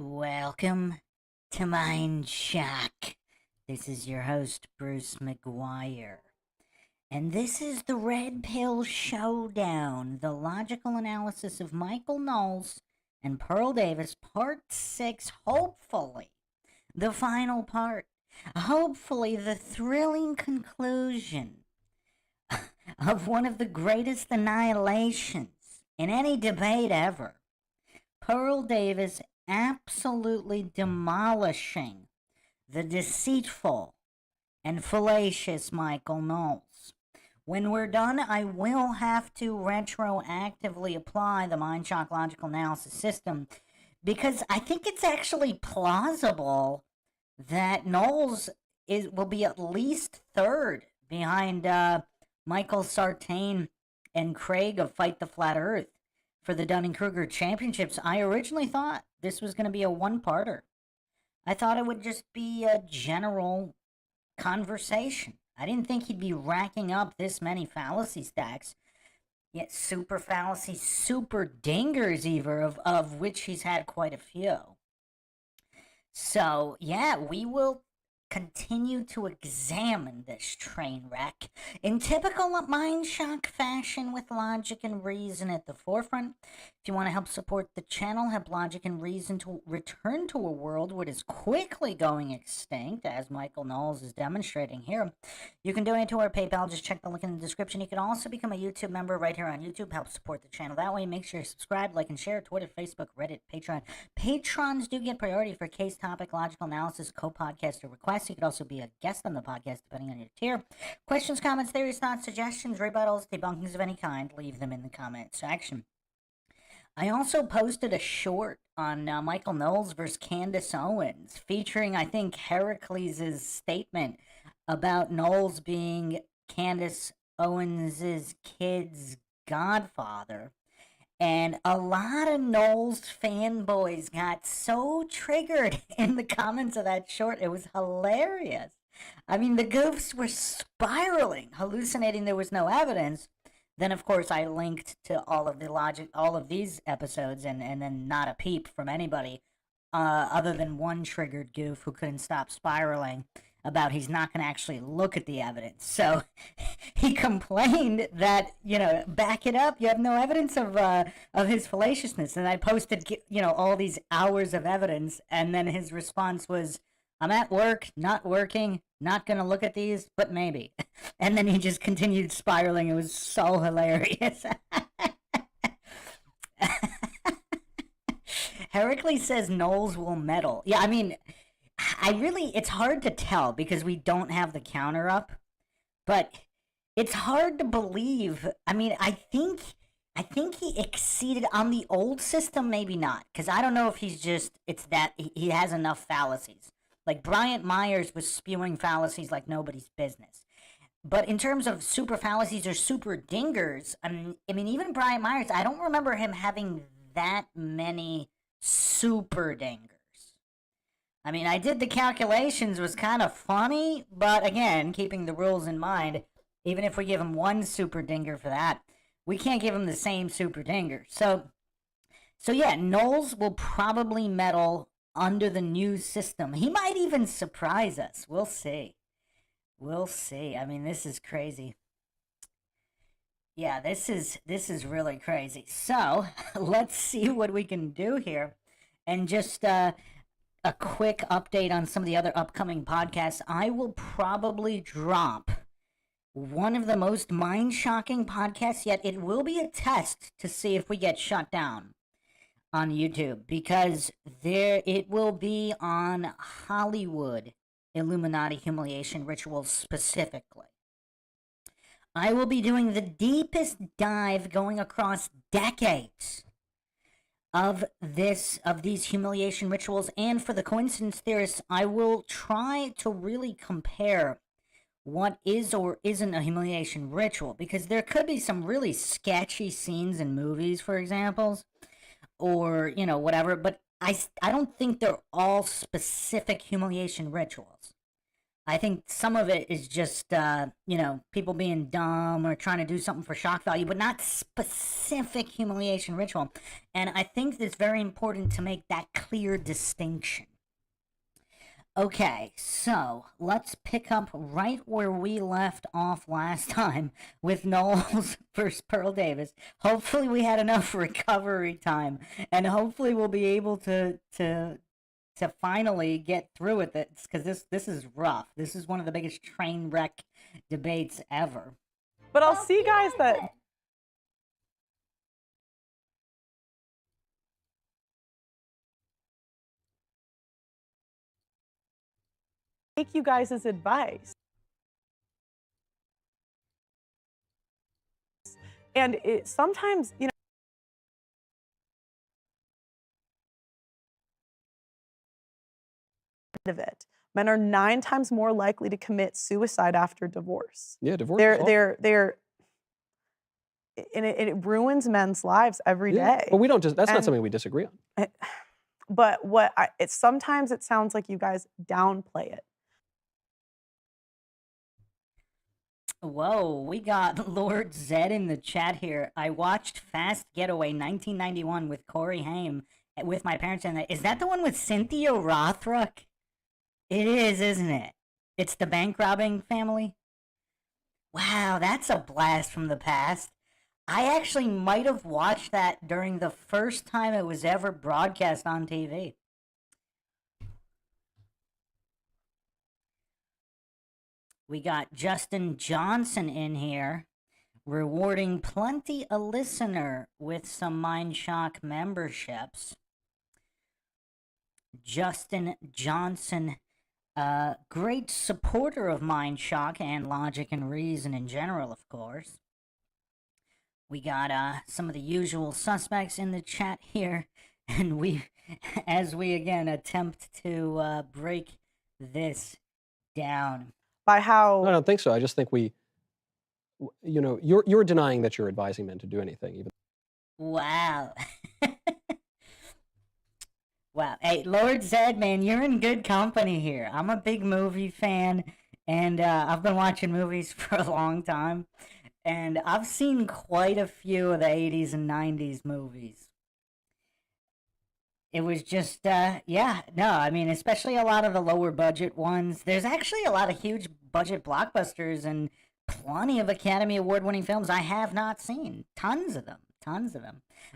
Welcome to MINDSHOCK. This is your host, Bruce McGuire. And this is the Red Pill Showdown, the logical analysis of Michael Knowles and Pearl Davis, part 6, hopefully. The final part. Hopefully, the thrilling conclusion of one of the greatest annihilations in any debate ever. Pearl Davis absolutely demolishing the deceitful and fallacious Michael Knowles. When we're done, I will have to retroactively apply the MINDSHOCK logical analysis system because I think it's actually plausible that Knowles will be at least third behind Michael Sartain and Craig of Fight the Flat Earth for the Dunning-Kruger Championships. I originally thought this was going to be a one-parter. I thought it would just be a general conversation. I didn't think he'd be racking up this many fallacy stacks, yet super fallacies, super dingers even, of which he's had quite a few. So, yeah, we will continue to examine this train wreck in typical MINDSHOCK fashion with logic and reason at the forefront. If you want to help support the channel, have logic and reason to return to a world what is quickly going extinct, as Michael Knowles is demonstrating here, you can donate to our PayPal. Just check the link in the description. You can also become a YouTube member right here on YouTube. Help support the channel that way. Make sure you subscribe, like, and share. Twitter, Facebook, Reddit, Patreon. Patrons do get priority for case topic, logical analysis, co-podcaster requests. You could also be a guest on the podcast depending on your tier. Questions, comments, theories, thoughts, suggestions, rebuttals, debunkings of any kind, leave them in the comment section. I also posted a short on Michael Knowles versus Candace Owens, featuring, I think, Heracles' statement about Knowles being Candace Owens' kid's godfather. And a lot of Knowles fanboys got so triggered in the comments of that short. It was hilarious. I mean, the goofs were spiraling, hallucinating there was no evidence. Then, of course, I linked to all of the logic, all of these episodes, and then not a peep from anybody other than one triggered goof who couldn't stop spiraling about he's not going to actually look at the evidence. So he complained that, back it up. You have no evidence of his fallaciousness. And I posted, all these hours of evidence. And then his response was, I'm at work, not working, not going to look at these, but maybe. And then he just continued spiraling. It was so hilarious. Heracles says Knowles will medal. Yeah, I mean, it's hard to tell because we don't have the counter up, but it's hard to believe. I mean, I think he exceeded on the old system, maybe not, because I don't know if it's that he has enough fallacies. Like Bryant Myers was spewing fallacies like nobody's business. But in terms of super fallacies or super dingers, I mean, even Bryant Myers, I don't remember him having that many super dingers. I mean, I did the calculations, was kind of funny, but again, keeping the rules in mind, even if we give him one super dinger for that, we can't give him the same super dinger. So yeah, Knowles will probably medal under the new system. He might even surprise us. We'll see. We'll see. I mean, this is crazy. Yeah, this is really crazy. So, let's see what we can do here. And just a quick update on some of the other upcoming podcasts. I will probably drop one of the most mind-shocking podcasts yet. It will be a test to see if we get shut down on YouTube, because it will be on Hollywood Illuminati humiliation rituals specifically. I will be doing the deepest dive going across decades of these humiliation rituals, and for the coincidence theorists, I will try to really compare what is or isn't a humiliation ritual, because there could be some really sketchy scenes in movies, for examples, or whatever, but I don't think they're all specific humiliation rituals. I think some of it is just, people being dumb or trying to do something for shock value, but not specific humiliation ritual. And I think it's very important to make that clear distinction. Okay, so let's pick up right where we left off last time with Knowles versus Pearl Davis. Hopefully, we had enough recovery time, and hopefully, we'll be able to finally get through with it, because this is rough. This is one of the biggest train wreck debates ever. But I'll see guys that take you guys' advice. And sometimes, of it. Men are 9 times more likely to commit suicide after divorce. Yeah, divorce. They're and it ruins men's lives every day. But we don't just, that's not something we disagree on. But sometimes it sounds like you guys downplay it. Whoa, we got Lord Zed in the chat here. I watched Fast Getaway 1991 with Corey Haim with my parents, and is that the one with Cynthia Rothrock? It is, isn't it? It's the bank robbing family? Wow, that's a blast from the past. I actually might have watched that during the first time it was ever broadcast on TV. We got Justin Johnson in here, rewarding plenty a listener with some MindShock memberships. Justin Johnson, great supporter of MindShock and Logic and Reason in general, of course. We got some of the usual suspects in the chat here, and as we again attempt to break this down. By how? I don't think so. I just think you're denying that you're advising men to do anything. Even. Wow. Wow. Hey, Lord Zed, man, you're in good company here. I'm a big movie fan, and I've been watching movies for a long time, and I've seen quite a few of the 80s and 90s movies. It was just, especially a lot of the lower budget ones. There's actually a lot of huge budget blockbusters and plenty of Academy Award winning films I have not seen. Tons of them.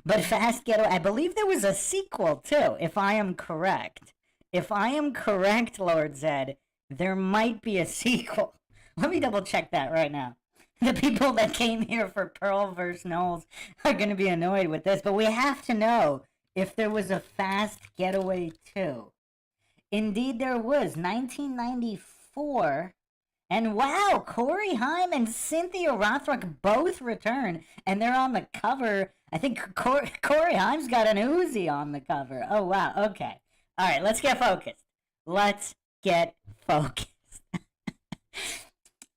But Fast Getaway, I believe there was a sequel too, if I am correct. If I am correct, Lord Zed, there might be a sequel. Let me double check that right now. The people that came here for Pearl vs. Knowles are going to be annoyed with this, but we have to know if there was a Fast Getaway 2. Indeed, there was. 1994. And wow, Corey Haim and Cynthia Rothrock both return, and they're on the cover. I think Corey Haim's got an Uzi on the cover. Oh, wow. Okay. All right, let's get focused. All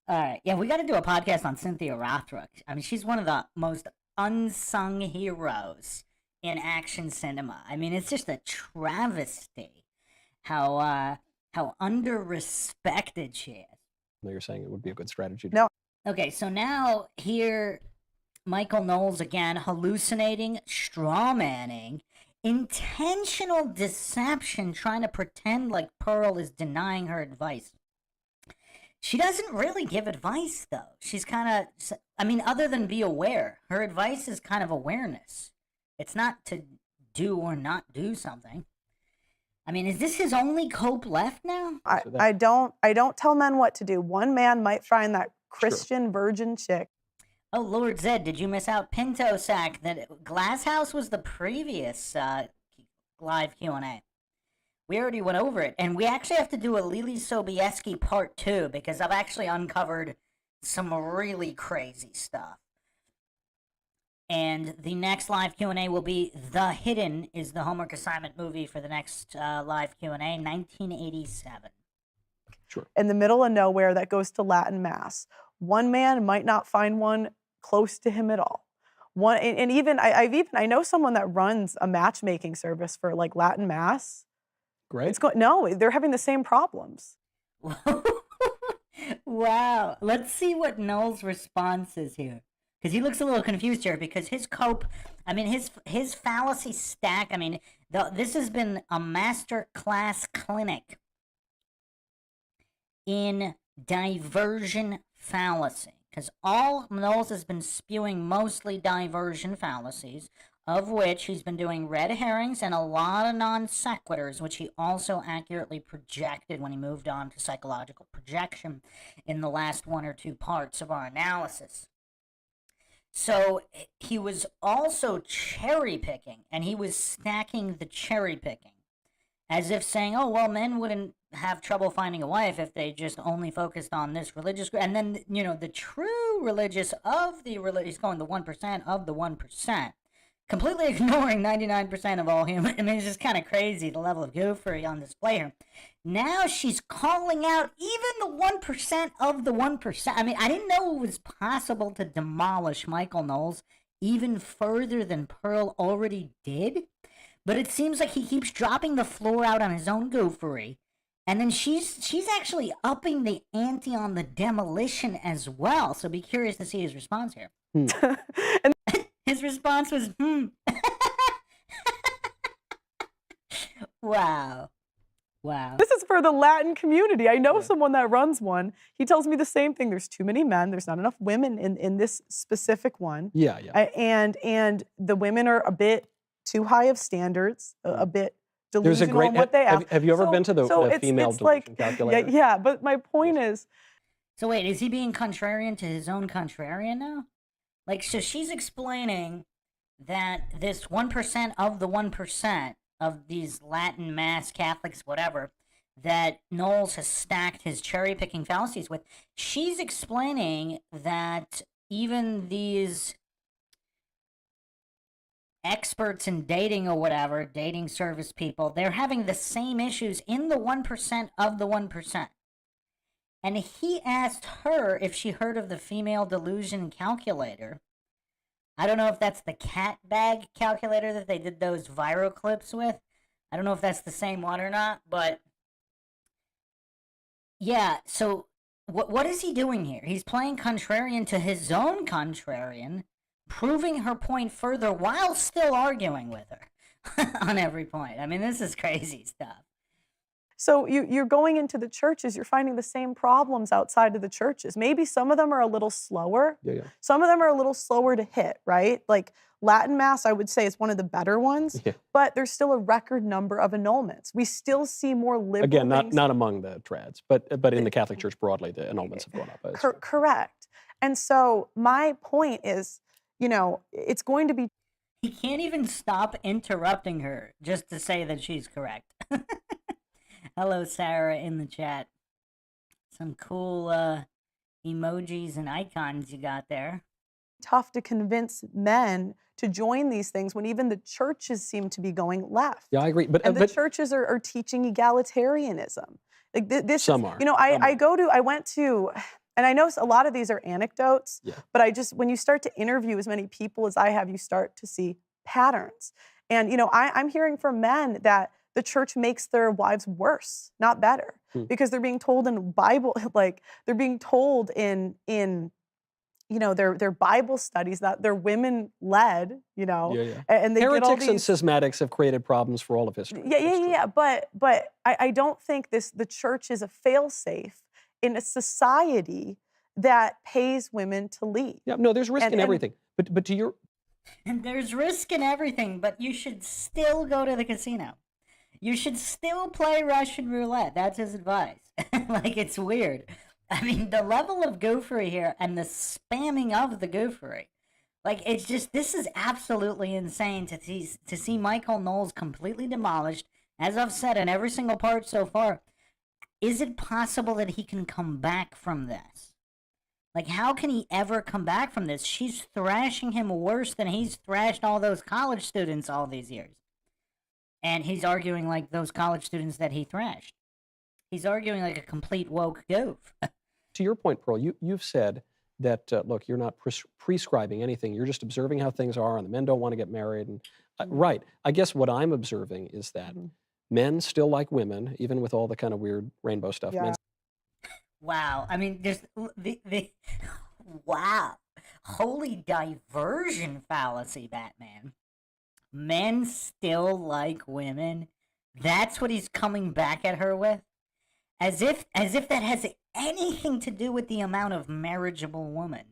right. Yeah, we got to do a podcast on Cynthia Rothrock. I mean, she's one of the most unsung heroes in action cinema. I mean, it's just a travesty how under-respected she is. You're saying it would be a good strategy. No. Okay, so now here, Michael Knowles again, hallucinating, strawmanning, intentional deception, trying to pretend like Pearl is denying her advice. She doesn't really give advice, though. She's kind of, other than be aware, her advice is kind of awareness. It's not to do or not do something. I mean, is this his only cope left now? I don't tell men what to do. One man might find that Christian virgin chick. Oh, Lord Zed, did you miss out? Pinto Sack, that Glass House was the previous live Q&A. We already went over it, and we actually have to do a Lily Sobieski part 2, because I've actually uncovered some really crazy stuff. And the next live Q&A will be The Hidden is the homework assignment movie for the next live Q&A, 1987. Sure. In the middle of nowhere that goes to Latin Mass. One man might not find one close to him at all. I know someone that runs a matchmaking service for like Latin Mass. Great. No, they're having the same problems. Wow. Let's see what Noel's response is here. Because he looks a little confused here because his cope, I mean, his fallacy stack, I mean, this has been a master class clinic in diversion fallacy. Because all Knowles has been spewing mostly diversion fallacies, of which he's been doing red herrings and a lot of non sequiturs, which he also accurately projected when he moved on to psychological projection in the last one or two parts of our analysis. So he was also cherry picking, and he was stacking the cherry picking as if saying, oh, well, men wouldn't have trouble finding a wife if they just only focused on this religious group. And then, you know, the true religious of the he's going the 1% of the 1%, completely ignoring 99% of all human. I mean, it's just kind of crazy, the level of goofery on display here. Now she's calling out even the 1% of the 1%. I mean, I didn't know it was possible to demolish Michael Knowles even further than Pearl already did. But it seems like he keeps dropping the floor out on his own goofery. And then she's actually upping the ante on the demolition as well. So be curious to see his response here. And his response was, Wow. Wow. this is for the Latin community. I know someone that runs one. He tells me the same thing. There's too many men. There's not enough women in this specific one. Yeah. And the women are a bit too high of standards, a bit There's delusional a great. in what they Have you ever been to the female it's delusion like, calculator? yeah, but my point is, So wait, is he being contrarian to his own contrarian now? Like, so she's explaining that this 1% of the 1% of these Latin mass Catholics, whatever, that Knowles has stacked his cherry-picking fallacies with, she's explaining that even these experts in dating or whatever, dating service people, they're having the same issues in the 1% of the 1%. And he asked her if she heard of the female delusion calculator. I don't know if that's the cat bag calculator that they did those viral clips with. I don't know if that's the same one or not, but yeah, so what is he doing here? He's playing contrarian to his own contrarian, proving her point further while still arguing with her on every point. I mean, this is crazy stuff. so you're going into the churches, you're finding the same problems outside of the churches. Maybe some of them are a little slower. Yeah. Some of them are a little slower to hit, right? Like Latin Mass, I would say, is one of the better ones, Yeah. but there's still a record number of annulments. We still see more liberal Again, things. not among the trads, but in the Catholic Church broadly, the annulments have gone up. That's true. Correct. And so my point is, you know, it's going to be He can't even stop interrupting her just to say that she's correct. Hello, Sarah, in the chat. Some cool emojis and icons you got there. tough to convince men to join these things when even the churches seem to be going left. Yeah, I agree. But And the churches are teaching egalitarianism. Like this Some is, are. you know, I went to, and I know a lot of these are anecdotes, Yeah. but when you start to interview as many people as I have, you start to see patterns. And, you know, I'm hearing from men that the church makes their wives worse, not better, because they're being told in Bible, like they're being told in you know, their Bible studies that they're women led, you know, Yeah. and they get all Heretics and these. schismatics have created problems for all of history. That's true. Yeah. But I don't think the church is a failsafe in a society that pays women to lead. Yeah, no, there's risk in And- everything. But to your And there's risk in everything, but you should still go to the casino. You should still play Russian roulette. That's his advice. Like, it's weird. I mean, the level of goofery here and the spamming of the goofery. Like, it's just, this is absolutely insane to see Michael Knowles completely demolished. As I've said in every single part so far, is it possible that he can come back from this? Like, how can he ever come back from this? She's thrashing him worse than he's thrashed all those college students all these years. And he's arguing like those college students that he thrashed. He's arguing like a complete woke goof. To your point, Pearl, you've said that, look, you're not prescribing anything. You're just observing how things are, and the men don't want to get married. And right. I guess what I'm observing is that men still like women, even with all the kind of weird rainbow stuff. Yeah. Men Wow. I mean, there's the wow. Holy diversion fallacy, Batman. Men still like women. That's what he's coming back at her with. As if that has anything to do with the amount of marriageable woman.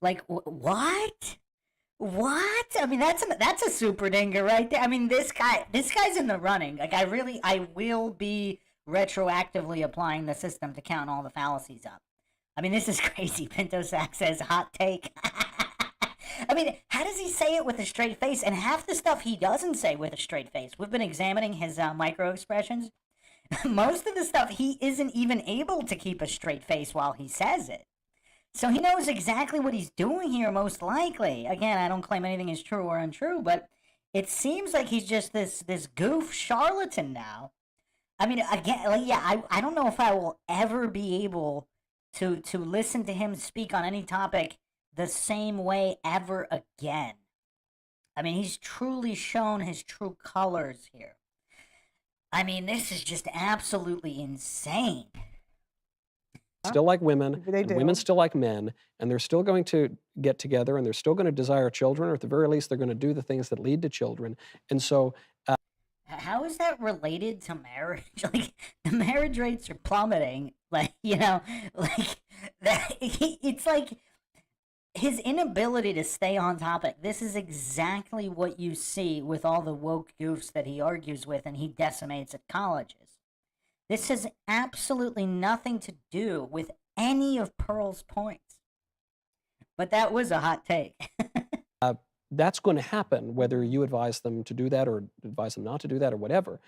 Like what? What? I mean, that's a super dinger right there. I mean, this guy's in the running. Like, I will be retroactively applying the system to count all the fallacies up. I mean, this is crazy. Pinto Sack says hot take. I mean, how does he say it with a straight face? And half the stuff he doesn't say with a straight face. We've been examining his micro expressions. Most of the stuff he isn't even able to keep a straight face while he says it. So he knows exactly what he's doing here, most likely. Again, I don't claim anything is true or untrue, but it seems like he's just this goof charlatan now. I mean, again, like, yeah, I don't know if I will ever be able to listen to him speak on any topic the same way ever again. I mean, he's truly shown his true colors here. I mean, this is just absolutely insane. Still like women, They and do. women still like men, and they're still going to get together, and they're still going to desire children, or at the very least, they're going to do the things that lead to children. And so, How is that related to marriage? Like, the marriage rates are plummeting. Like, you know, like that. It's like his inability to stay on topic. This is exactly what you see with all the woke goofs that he argues with and he decimates at colleges. This has absolutely nothing to do with any of Pearl's points. But that was a hot take. that's going to happen whether you advise them to do that or advise them not to do that or whatever.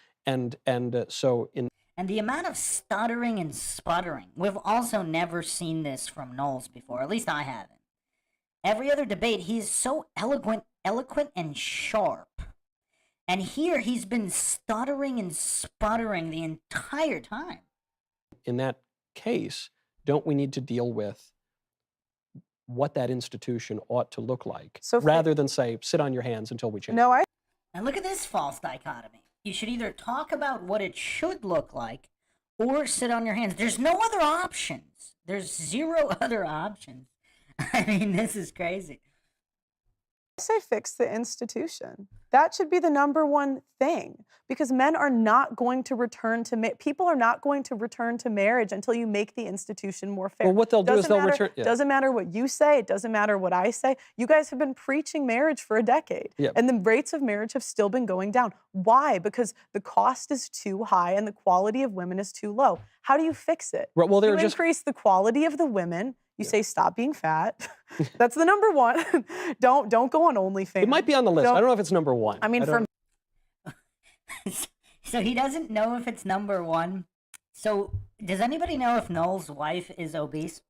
So in And the amount of stuttering and sputtering, we've also never seen this from Knowles before. At least I haven't. Every other debate, he's so eloquent and sharp. And here he's been stuttering and sputtering the entire time. in that case, don't we need to deal with what that institution ought to look like, So for- rather than say, sit on your hands until we change? No, I And look at this false dichotomy. You should either talk about what it should look like or sit on your hands. There's no other options. There's zero other options. I mean, this is crazy. say fix the institution. That should be the number one thing, because men are not going to return to people are not going to return to marriage until you make the institution more fair. Well, what they'll do is Doesn't they'll matter- return. Yeah. Doesn't matter what you say. It doesn't matter what I say. You guys have been preaching marriage for a decade, Yeah. and the rates of marriage have still been going down. Why? Because the cost is too high and the quality of women is too low. How do you fix it? Well, You they're just increase the quality of the women. You say stop being fat. That's the number one. Don't go on OnlyFans. It might be on the list. I don't know if it's number one. I mean, I for don't- So he doesn't know if it's number one. So does anybody know if Noel's wife is obese?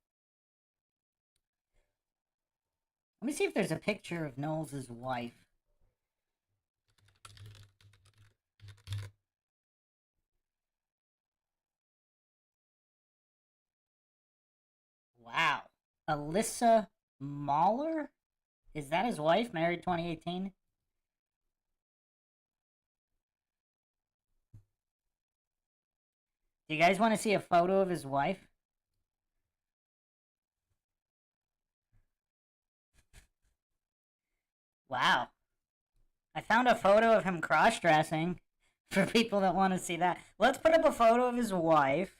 Let me see if there's a picture of Noel's wife. Wow. Alyssa Mahler? Is that his wife, married 2018? Do you guys want to see a photo of his wife? Wow. I found a photo of him cross-dressing for people that want to see that. Let's put up a photo of his wife.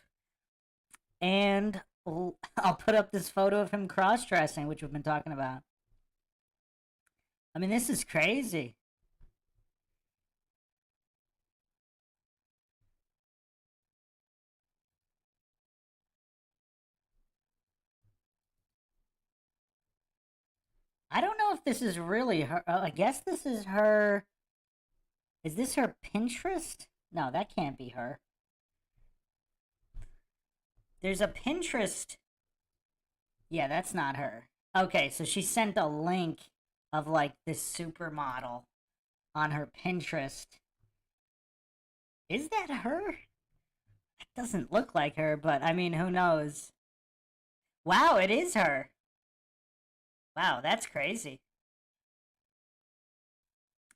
And I'll put up this photo of him cross-dressing, which we've been talking about. I mean, this is crazy. I don't know if this is really her. I guess this is her. Is this her Pinterest? No, that can't be her. There's a Pinterest. Yeah, that's not her. Okay, so she sent a link of like this supermodel on her Pinterest. Is that her? It doesn't look like her, but I mean, who knows? Wow, it is her. Wow, that's crazy.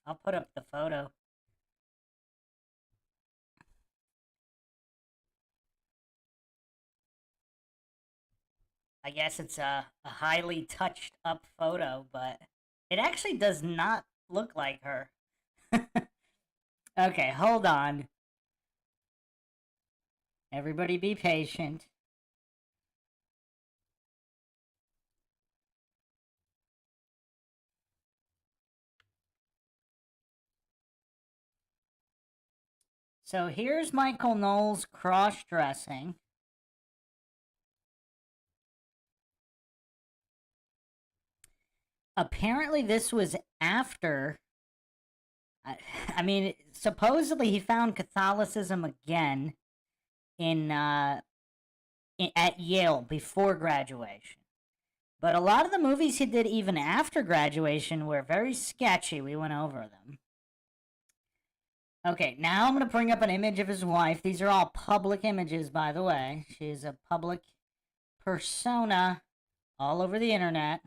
I'll put up the photo. I guess it's a highly touched up photo, but it actually does not look like her. Okay, hold on. Everybody be patient. So here's Michael Knowles cross-dressing. Apparently this was after... I mean, supposedly he found Catholicism again at Yale before graduation. But a lot of the movies he did even after graduation were very sketchy. We went over them. Okay, now I'm going to bring up an image of his wife. These are all public images, by the way. She's a public persona all over the internet.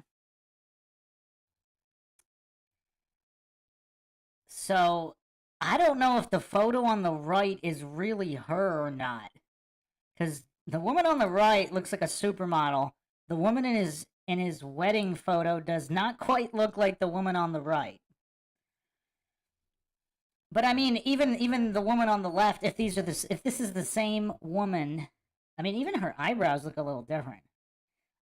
So, I don't know if the photo on the right is really her or not. Because the woman on the right looks like a supermodel. The woman in his wedding photo does not quite look like the woman on the right. But I mean, even the woman on the left, if this is the same woman, I mean, even her eyebrows look a little different.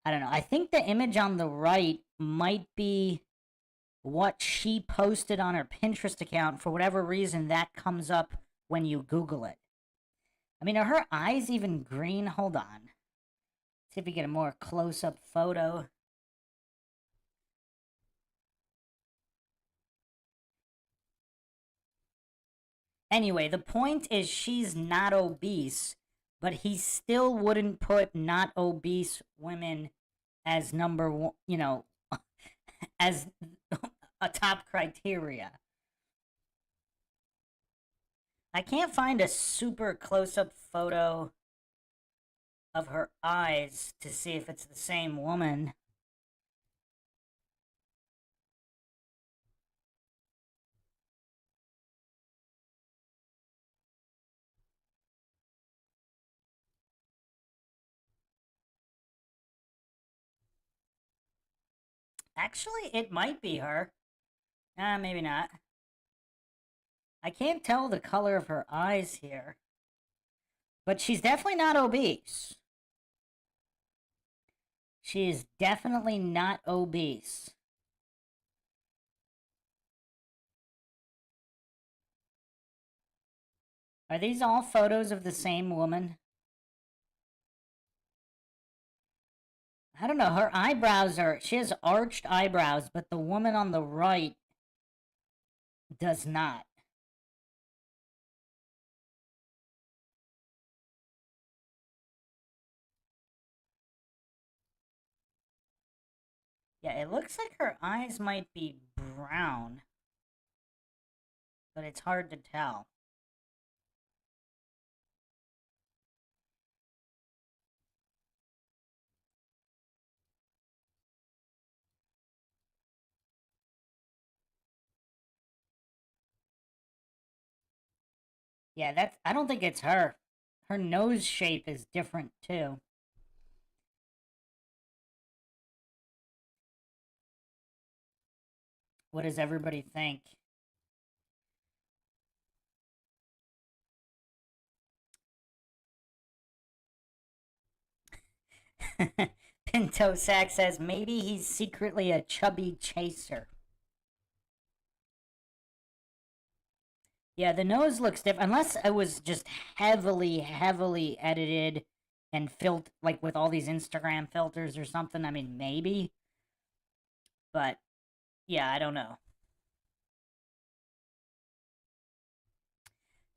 I don't know. I think the image on the right might be what she posted on her Pinterest account. For whatever reason, that comes up when you Google it. I mean, are her eyes even green? Hold on. See if we get a more close-up photo. Anyway, the point is she's not obese, but he still wouldn't put not obese women as number one, as a top criteria. I can't find a super close-up photo of her eyes to see if it's the same woman. Actually, it might be her. Maybe not. I can't tell the color of her eyes here. But she's definitely not obese. She is definitely not obese. Are these all photos of the same woman? I don't know. Her eyebrows she has arched eyebrows, but the woman on the right does not. Yeah, it looks like her eyes might be brown, but it's hard to tell. Yeah, I don't think it's her. Her nose shape is different too. What does everybody think? Pinto Sack says maybe he's secretly a chubby chaser. Yeah, the nose looks different. Unless it was just heavily edited and filtered, like with all these Instagram filters or something. I mean, maybe. But, yeah, I don't know.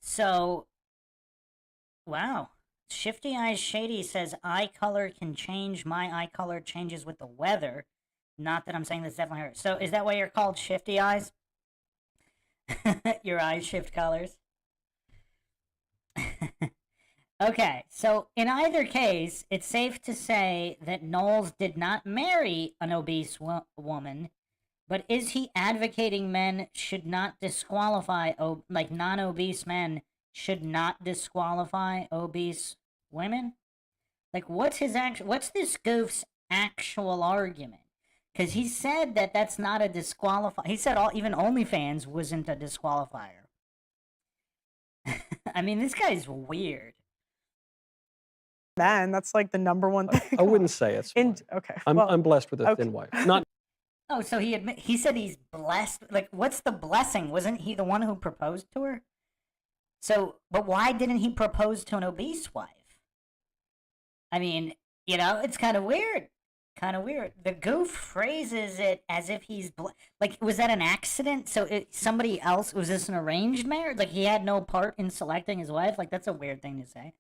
So, wow. Shifty Eyes Shady says eye color can change. My eye color changes with the weather. Not that I'm saying this definitely hurts. So, is that why you're called Shifty Eyes? Your eyes shift colors. Okay, so in either case, it's safe to say that Knowles did not marry an obese woman, but is he advocating men should not disqualify, like non-obese men should not disqualify obese women? Like, what's this goof's actual argument. Because he said that that's not a disqualifier. He said even OnlyFans wasn't a disqualifier. I mean, this guy's weird. Men, that's like the number one thing. I wouldn't say it's fine. Okay. I'm blessed with a thin wife. Not Oh, so he said he's blessed. Like, what's the blessing? Wasn't he the one who proposed to her? So, but why didn't he propose to an obese wife? I mean, it's kind of weird. Kind of weird. The goof phrases it as if he's like, was that an accident? So somebody else, was this an arranged marriage? Like, he had no part in selecting his wife? Like, that's a weird thing to say.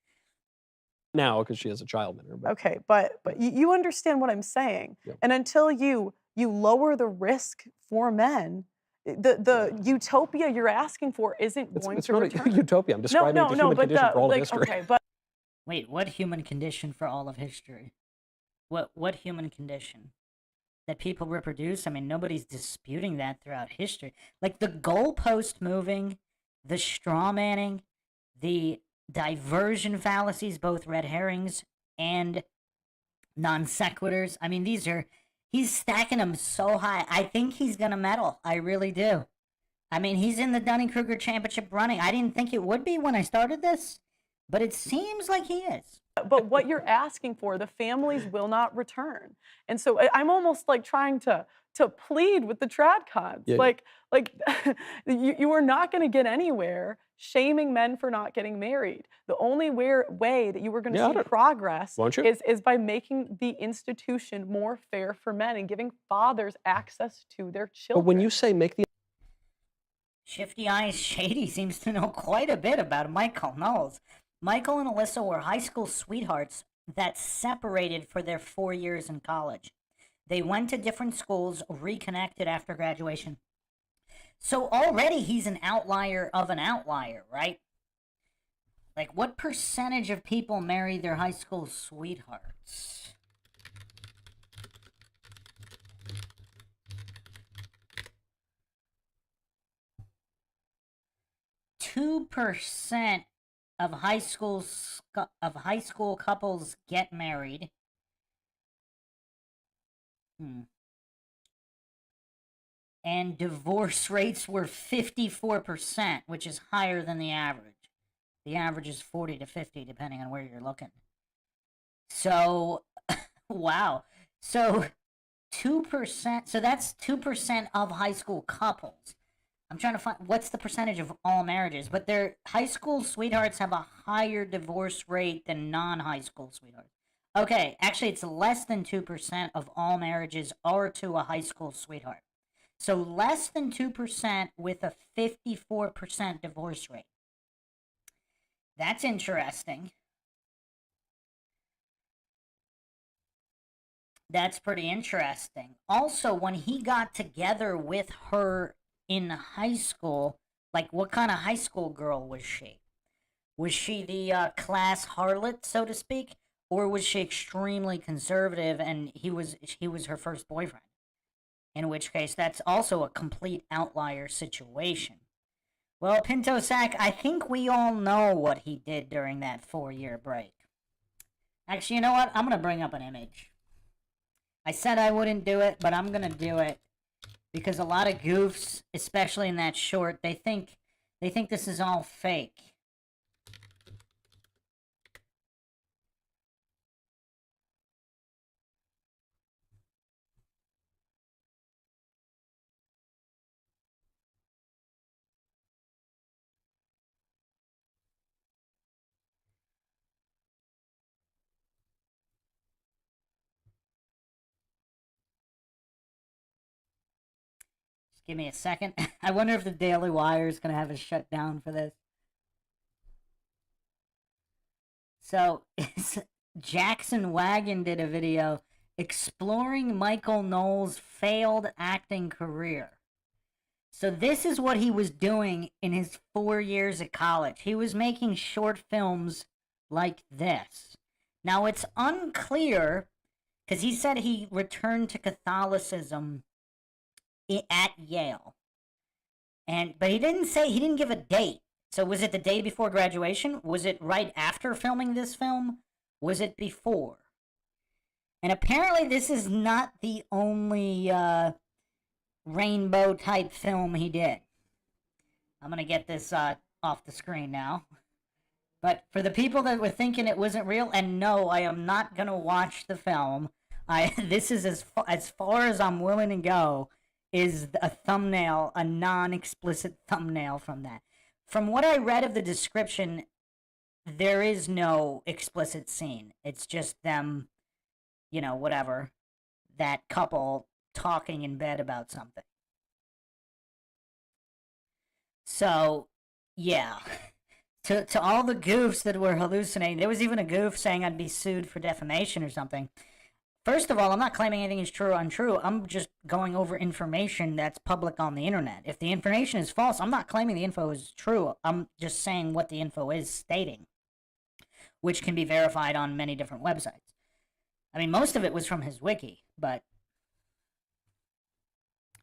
now because she has a child in her. But Okay, but you understand what I'm saying. Yep. And until you lower the risk for men, the utopia you're asking for isn't going it's to not return. a utopia. I'm describing the human condition for all of history. Okay, but Wait, what human condition for all of history? What human condition? That people reproduce? I mean, nobody's disputing that throughout history. Like, the goalpost moving, the straw manning, the diversion fallacies, both red herrings and non sequiturs. I mean, he's stacking them so high. I think he's going to medal. I really do. I mean, he's in the Dunning-Kruger Championship running. I didn't think it would be when I started this, but it seems like he is. but what you're asking for, the families will not return. And so I'm almost like trying to plead with the tradcons. Yeah. Like you are not going to get anywhere shaming men for not getting married. The only way that you are going to see progress is by making the institution more fair for men and giving fathers access to their children. But when you say make the Shifty Eyes Shady seems to know quite a bit about Michael Knowles. Michael and Alyssa were high school sweethearts that separated for their 4 years in college. They went to different schools, reconnected after graduation. So already he's an outlier of an outlier, right? Like, what percentage of people marry their high school sweethearts? %2 of high school couples get married. And divorce rates were 54%, which is higher than the average. The average is 40 to 50, depending on where you're looking. So, wow. So, 2%. So that's 2% of high school couples. I'm trying to find what's the percentage of all marriages, but their high school sweethearts have a higher divorce rate than non-high school sweethearts. Okay, actually, it's less than 2% of all marriages are to a high school sweetheart. So less than 2% with a 54% divorce rate. That's interesting. That's pretty interesting. Also, when he got together with her in high school, like, what kind of high school girl was she? Was she the class harlot, so to speak? Or was she extremely conservative and he was her first boyfriend? In which case, that's also a complete outlier situation. Well, Pinto Sack, I think we all know what he did during that 4-year break. Actually, you know what? I'm going to bring up an image. I said I wouldn't do it, but I'm going to do it. Because a lot of goofs, especially in that short, they think this is all fake. Give me a second. I wonder if the Daily Wire is going to have a shutdown for this. So, Jackson Wagon did a video exploring Michael Knowles' failed acting career. So this is what he was doing in his 4 years at college. He was making short films like this. Now, it's unclear, because he said he returned to Catholicism at Yale, but he didn't give a date. So was it the day before graduation? Was it right after filming this film? Was it before? And apparently this is not the only rainbow type film he did. I'm going to get this off the screen now. But for the people that were thinking it wasn't real, and no, I am not going to watch the film. This is as far as I'm willing to go, is a thumbnail, a non-explicit thumbnail from that. From what I read of the description, there is no explicit scene. It's just them, you know, whatever, that couple talking in bed about something. So, yeah. To all the goofs that were hallucinating, there was even a goof saying I'd be sued for defamation or something. First of all, I'm not claiming anything is true or untrue. I'm just going over information that's public on the internet. If the information is false, I'm not claiming the info is true. I'm just saying what the info is stating, which can be verified on many different websites. I mean, most of it was from his wiki, but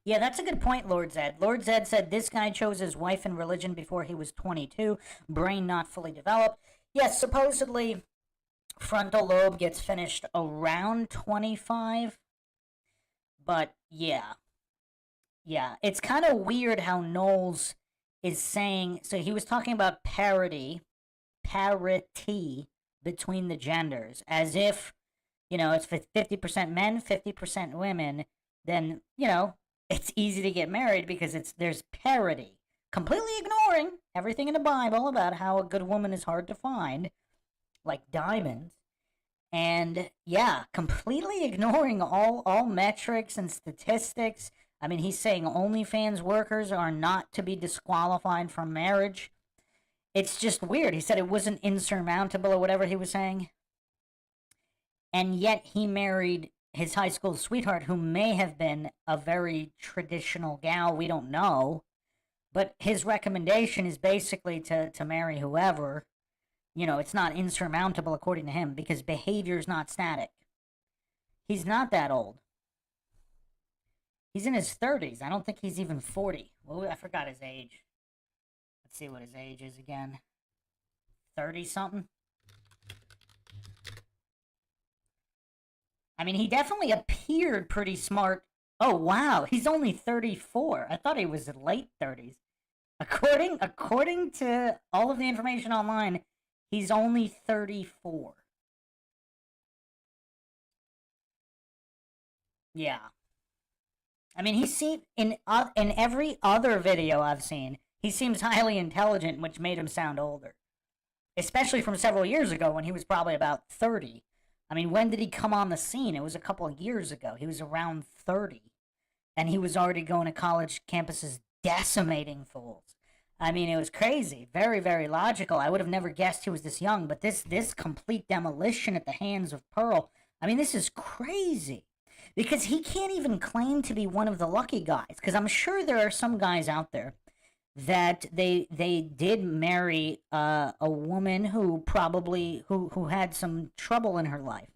yeah, that's a good point, Lord Zed. Lord Zed said this guy chose his wife and religion before he was 22, brain not fully developed. Yes, supposedly frontal lobe gets finished around 25, but yeah. Yeah, it's kind of weird how Knowles is saying, so he was talking about parity between the genders, as if, you know, it's 50% men, 50% women, then, you know, it's easy to get married because there's parity. Completely ignoring everything in the Bible about how a good woman is hard to find, like diamonds. And yeah, completely ignoring all metrics and statistics. I mean, he's saying OnlyFans workers are not to be disqualified from marriage. It's just weird. He said it wasn't insurmountable or whatever he was saying. And yet he married his high school sweetheart, who may have been a very traditional gal. We don't know. But his recommendation is basically to marry whoever. You know, it's not insurmountable according to him because behavior is not static. He's not that old. He's in his 30s. I don't think he's even 40. Well, I forgot his age. Let's see what his age is again. 30-something? I mean, he definitely appeared pretty smart. Oh, wow, he's only 34. I thought he was in late 30s. According to all of the information online, he's only 34. Yeah. I mean, he seemed, in every other video I've seen, he seems highly intelligent, which made him sound older. Especially from several years ago when he was probably about 30. I mean, when did he come on the scene? It was a couple of years ago. He was around 30. And he was already going to college campuses decimating fools. I mean, it was crazy. Very, very logical. I would have never guessed he was this young, but this complete demolition at the hands of Pearl, I mean, this is crazy. Because he can't even claim to be one of the lucky guys. Because I'm sure there are some guys out there that they did marry a woman who probably who had some trouble in her life,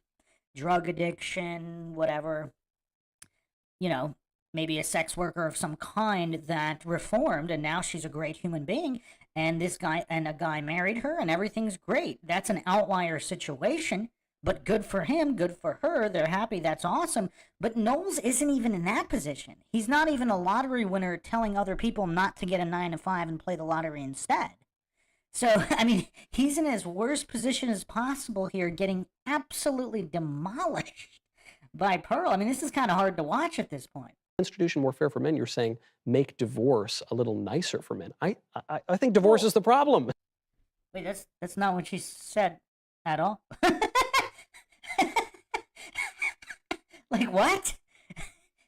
drug addiction, whatever, you know, maybe a sex worker of some kind that reformed, and now she's a great human being, and a guy married her and everything's great. That's an outlier situation, but good for him, good for her. They're happy. That's awesome. But Knowles isn't even in that position. He's not even a lottery winner telling other people not to get a 9 to 5 and play the lottery instead. So, I mean, he's in as worst position as possible here, getting absolutely demolished by Pearl. I mean, this is kind of hard to watch at this point. Institution more fair for men, you're saying make divorce a little nicer for men. I think divorce is the problem. Wait, that's not what she said at all. Like, what?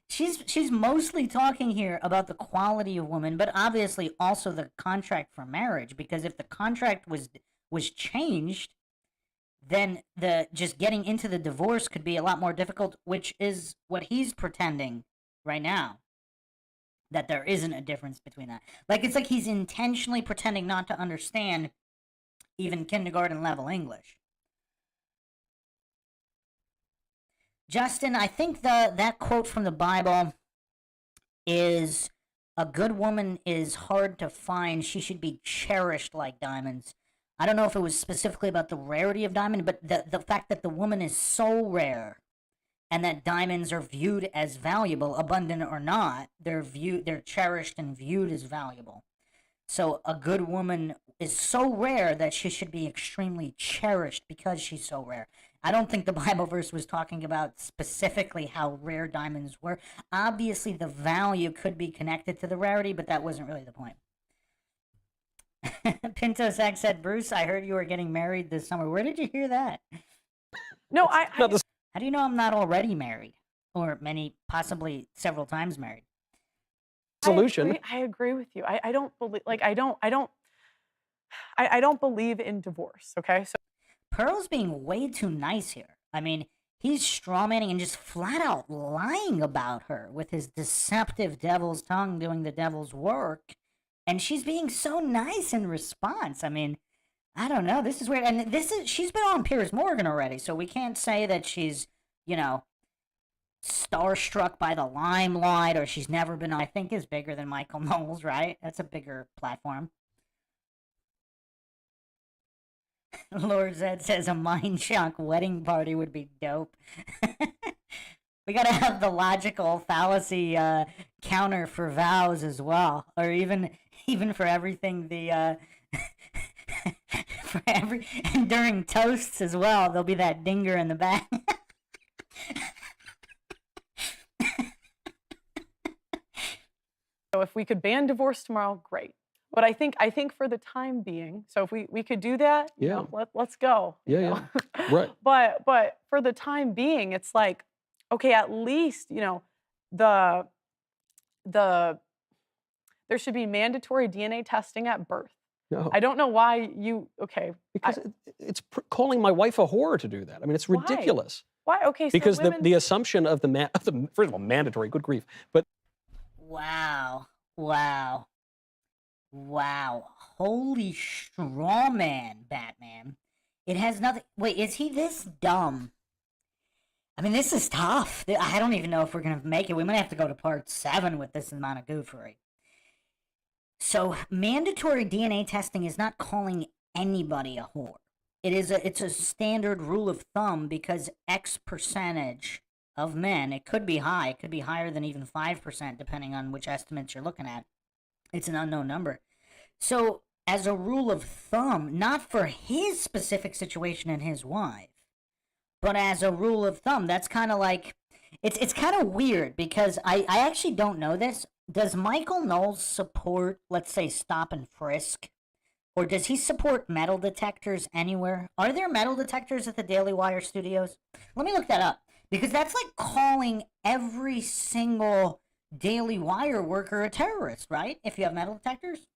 She's mostly talking here about the quality of women, but obviously also the contract for marriage, because if the contract was changed, then just getting into the divorce could be a lot more difficult, which is what he's pretending right now, that there isn't a difference between that. Like, it's like he's intentionally pretending not to understand even kindergarten level English. Justin, I think that quote from the Bible is, a good woman is hard to find. She should be cherished like diamonds. I don't know if it was specifically about the rarity of diamond, but the fact that the woman is so rare and that diamonds are viewed as valuable, abundant or not. They're cherished and viewed as valuable. So a good woman is so rare that she should be extremely cherished because she's so rare. I don't think the Bible verse was talking about specifically how rare diamonds were. Obviously, the value could be connected to the rarity, but that wasn't really the point. Pinto Sack said, Bruce, I heard you were getting married this summer. Where did you hear that? No, How do you know I'm not already married? Or possibly several times married? Solution. I agree with you. I don't believe, like, I don't believe in divorce, okay? So Pearl's being way too nice here. I mean, he's strawmanning and just flat out lying about her with his deceptive devil's tongue doing the devil's work. And she's being so nice in response. I mean, I don't know. This is weird. And she's been on Piers Morgan already, so we can't say that she's, starstruck by the limelight, or she's never been on, I think is bigger than Michael Knowles, right? That's a bigger platform. Lord Zed says a MINDSHOCK wedding party would be dope. We gotta have the logical fallacy counter for vows as well, or even for everything and during toasts as well. There'll be that dinger in the back. if we could ban divorce tomorrow, great. But I think for the time being, so if we could do that, let's go. Yeah. Right. But for the time being, it's like, okay, at least, there should be mandatory DNA testing at birth. No. I don't know why because it's calling my wife a whore to do that. I mean, it's ridiculous. Why? Okay, so because women... the assumption of the first of all, mandatory, good grief, but wow, holy straw man, Batman. It has nothing. Wait, is he this dumb? I mean, this is tough. I don't even know if we're gonna make it. We might have to go to part 7 with this amount of goofery. So, mandatory DNA testing is not calling anybody a whore. It's a standard rule of thumb because X percentage of men, it could be high, it could be higher than even 5%, depending on which estimates you're looking at. It's an unknown number. So, as a rule of thumb, not for his specific situation and his wife, but as a rule of thumb, that's kind of like, it's kind of weird because I actually don't know this. Does Michael Knowles support, let's say, stop and frisk? Or does he support metal detectors anywhere? Are there metal detectors at the Daily Wire studios? Let me look that up. Because that's like calling every single Daily Wire worker a terrorist, right? If you have metal detectors?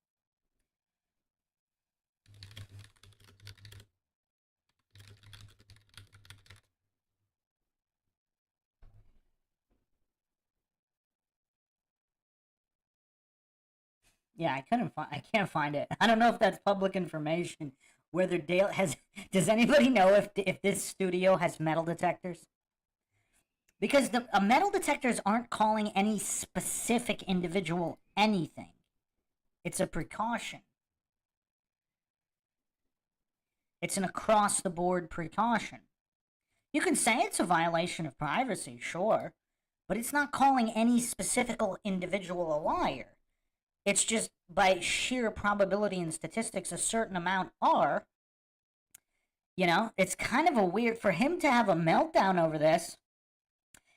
Yeah, I can't find it. I don't know if that's public information. Whether Dale has, does anybody know if this studio has metal detectors? Because the metal detectors aren't calling any specific individual anything. It's a precaution. It's an across-the-board precaution. You can say it's a violation of privacy, sure, but it's not calling any specific individual a liar. It's just by sheer probability and statistics, a certain amount are. It's kind of a weird, for him to have a meltdown over this.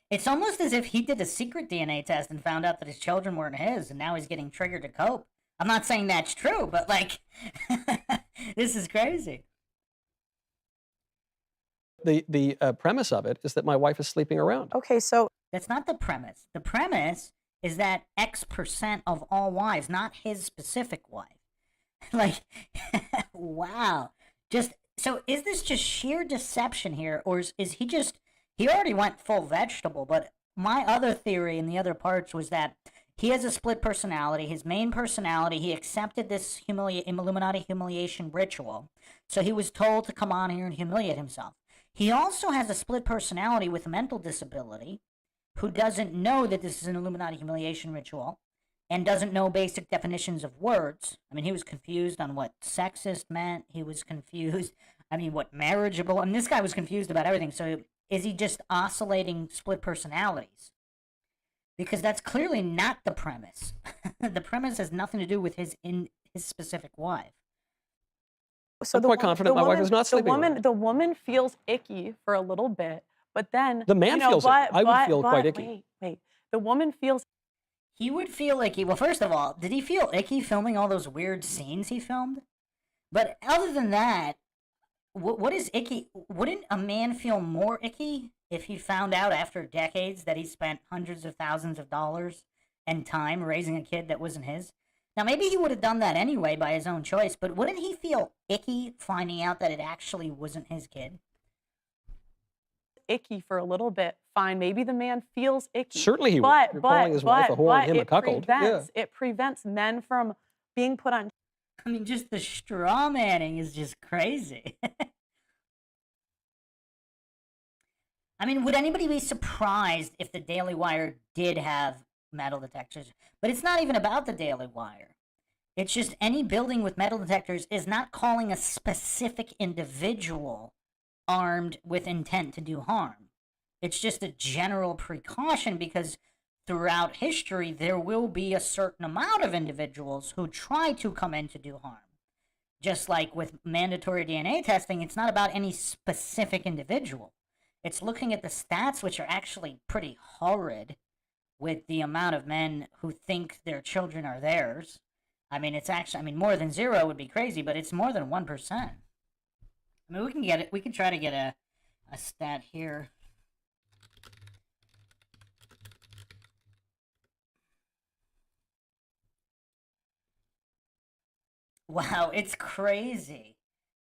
It's almost as if he did a secret DNA test and found out that his children weren't his, and now he's getting triggered to cope. I'm not saying that's true, but this is crazy. The premise of it is that my wife is sleeping around. Okay, so that's not the premise. The premise is that X% of all wives, not his specific wife. Wow. So is this just sheer deception here, or is he just, he already went full vegetable, but my other theory in the other parts was that he has a split personality. His main personality, he accepted this Illuminati humiliation ritual, so he was told to come on here and humiliate himself. He also has a split personality with a mental disability, who doesn't know that this is an Illuminati humiliation ritual and doesn't know basic definitions of words. I mean, he was confused on what sexist meant. He was confused, what marriageable, this guy was confused about everything. So Is he just oscillating split personalities? Because that's clearly not the premise. The premise has nothing to do with his specific wife. So I'm quite confident my wife is not sleeping with him. The woman feels icky for a little bit, but then The man feels it. I would feel quite icky. Wait. The woman feels He would feel icky. Well, first of all, did he feel icky filming all those weird scenes he filmed? But other than that, what is icky? Wouldn't a man feel more icky if he found out after decades that he spent hundreds of thousands of dollars and time raising a kid that wasn't his? Now, maybe he would have done that anyway by his own choice, but wouldn't he feel icky finding out that it actually wasn't his kid? icky for a little bit. Fine, maybe the man feels icky. Certainly he would. You're calling his wife a whore and him a cuckold. It prevents men from being put on. I mean, just the straw manning is just crazy. I mean, would anybody be surprised if the Daily Wire did have metal detectors? But it's not even about the Daily Wire. It's just any building with metal detectors is not calling a specific individual armed with intent to do harm. It's just a general precaution because throughout history, there will be a certain amount of individuals who try to come in to do harm. Just like with mandatory DNA testing, it's not about any specific individual. It's looking at the stats, which are actually pretty horrid, with the amount of men who think their children are theirs. I mean, it's actually, I mean, more than 0 would be crazy, but it's more than 1%. I mean, we can get it. We can try to get a stat here. Wow, it's crazy.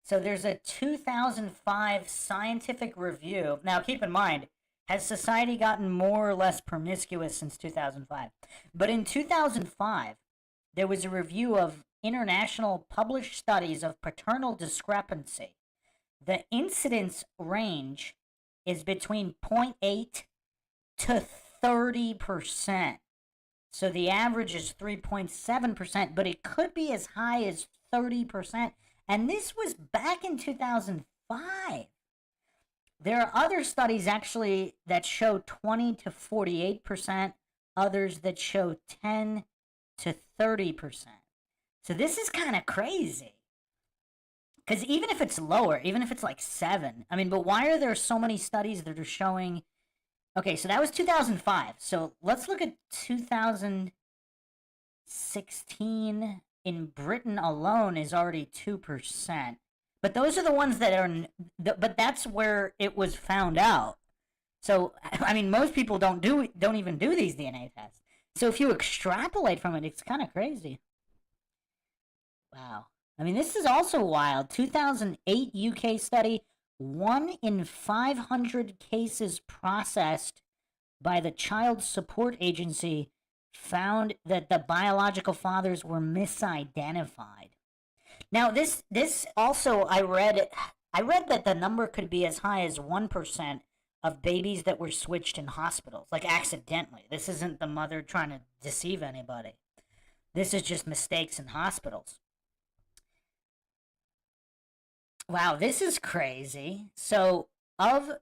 So there's a 2005 scientific review. Now, keep in mind, has society gotten more or less promiscuous since 2005? But in 2005, there was a review of international published studies of paternal discrepancy. The incidence range is between 0.8 to 30%. So the average is 3.7%, but it could be as high as 30%. And this was back in 2005. There are other studies actually that show 20 to 48%, others that show 10 to 30%. So this is kind of crazy. Because even if it's lower, even if it's like 7, I mean, but why are there so many studies that are showing... Okay, so that was 2005. So let's look at 2016. In Britain alone is already 2%. But those are the ones that are... But that's where it was found out. So, I mean, most people don't even do these DNA tests. So if you extrapolate from it, it's kind of crazy. Wow. I mean, this is also wild. 2008 UK study, 1 in 500 cases processed by the Child Support Agency found that the biological fathers were misidentified. Now, this also, I read that the number could be as high as 1% of babies that were switched in hospitals, like accidentally. This isn't the mother trying to deceive anybody. This is just mistakes in hospitals. Wow, this is crazy. So, of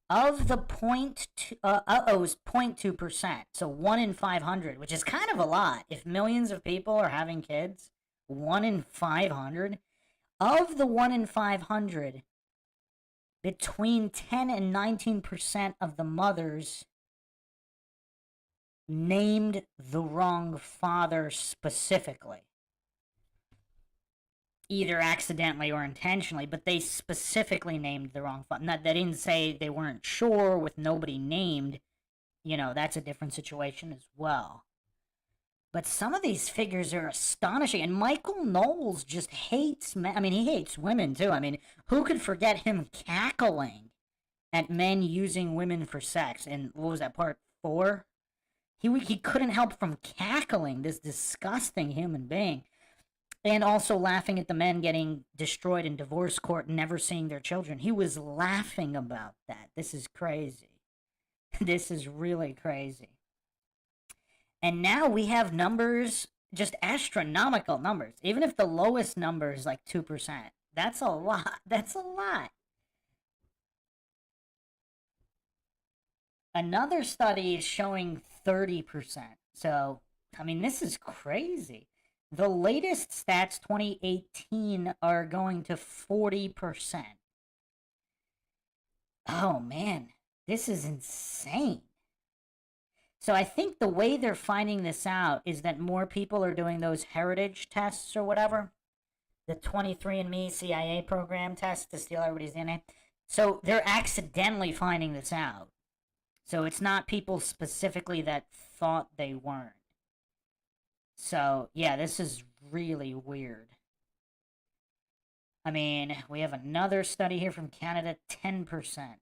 the 0.2%. So 1 in 500, which is kind of a lot. If millions of people are having kids, 1 in 500. Of the 1 in 500, between 10 and 19% of the mothers named the wrong father specifically. Either accidentally or intentionally, but they specifically named the wrong father. They didn't say they weren't sure with nobody named. You know, that's a different situation as well. But some of these figures are astonishing. And Michael Knowles just hates men. I mean, he hates women too. I mean, who could forget him cackling at men using women for sex? And what was that, part 4? He couldn't help from cackling, this disgusting human being. And also laughing at the men getting destroyed in divorce court and never seeing their children. He was laughing about that. This is crazy. This is really crazy. And now we have numbers, just astronomical numbers. Even if the lowest number is like 2%, that's a lot. That's a lot. Another study is showing 30%. So, I mean, this is crazy. The latest stats, 2018, are going to 40%. Oh, man. This is insane. So I think the way they're finding this out is that more people are doing those heritage tests or whatever. The 23andMe CIA program test to steal everybody's DNA. So they're accidentally finding this out. So it's not people specifically that thought they weren't. So, yeah, this is really weird. I mean, we have another study here from Canada, 10%.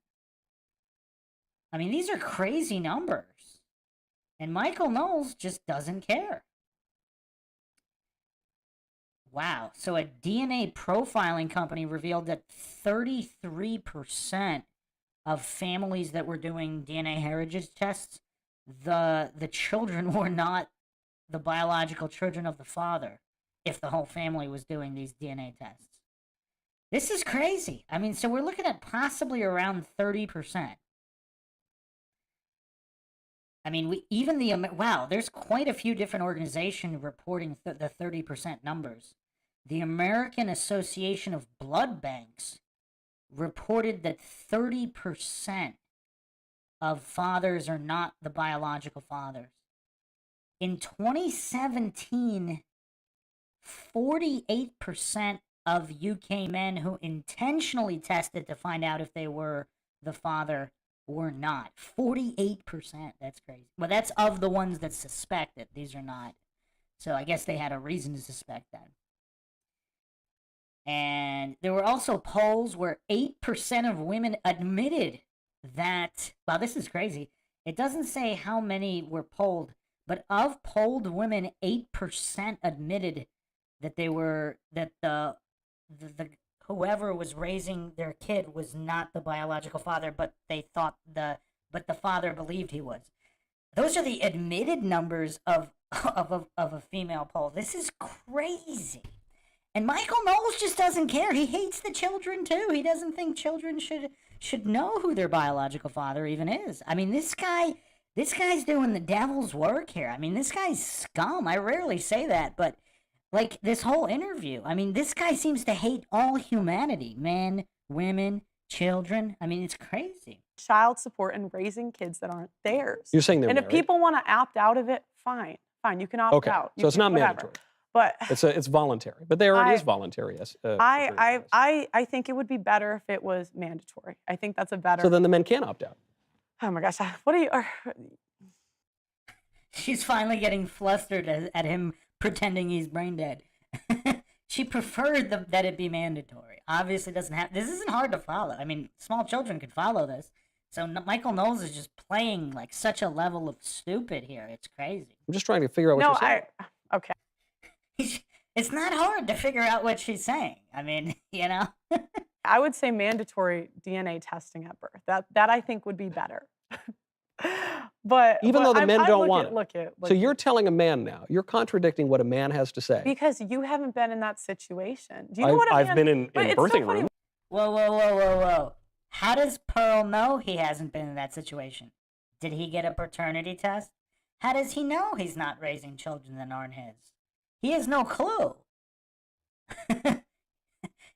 I mean, these are crazy numbers. And Michael Knowles just doesn't care. Wow. So a DNA profiling company revealed that 33% of families that were doing DNA heritage tests, the children were not the biological children of the father, if the whole family was doing these DNA tests. This is crazy. I mean, so we're looking at possibly around 30%. I mean, wow, there's quite a few different organizations reporting the 30% numbers. The American Association of Blood Banks reported that 30% of fathers are not the biological fathers. In 2017, 48% of UK men who intentionally tested to find out if they were the father were not. 48%. That's crazy. Well, that's of the ones that suspect it. These are not. So I guess they had a reason to suspect that. And there were also polls where 8% of women admitted that, wow, this is crazy. It doesn't say how many were polled, but of polled women, 8% admitted that the whoever was raising their kid was not the biological father, but the father believed he was. Those are the admitted numbers of a female poll. This is crazy. And Michael Knowles just doesn't care. He hates the children too. He doesn't think children should know who their biological father even is. I mean, this guy's doing the devil's work here. I mean, this guy's scum. I rarely say that, but like this whole interview, I mean, this guy seems to hate all humanity, men, women, children. I mean, it's crazy. Child support and raising kids that aren't theirs. You're saying they're And if married. people want to opt out of it, fine, you can opt out. So it's not mandatory. But it's voluntary. But there it is voluntary. I think it would be better if it was mandatory. I think that's a better. So then the men can opt out. Oh my gosh, what are you? She's finally getting flustered at him pretending he's brain dead. She preferred that it be mandatory. Obviously doesn't have. This isn't hard to follow. I mean, small children could follow this. So Michael Knowles is just playing like such a level of stupid here. It's crazy. I'm just trying to figure out what you're saying. Okay. It's not hard to figure out what she's saying. I mean, you know. I would say mandatory DNA testing at birth. That I think would be better. But even though the men don't want it. Look at. So you're telling a man now. You're contradicting what a man has to say. Because you haven't been in that situation. Do you know what I've been in birthing room. Whoa. How does Pearl know he hasn't been in that situation? Did he get a paternity test? How does he know he's not raising children that aren't his? He has no clue.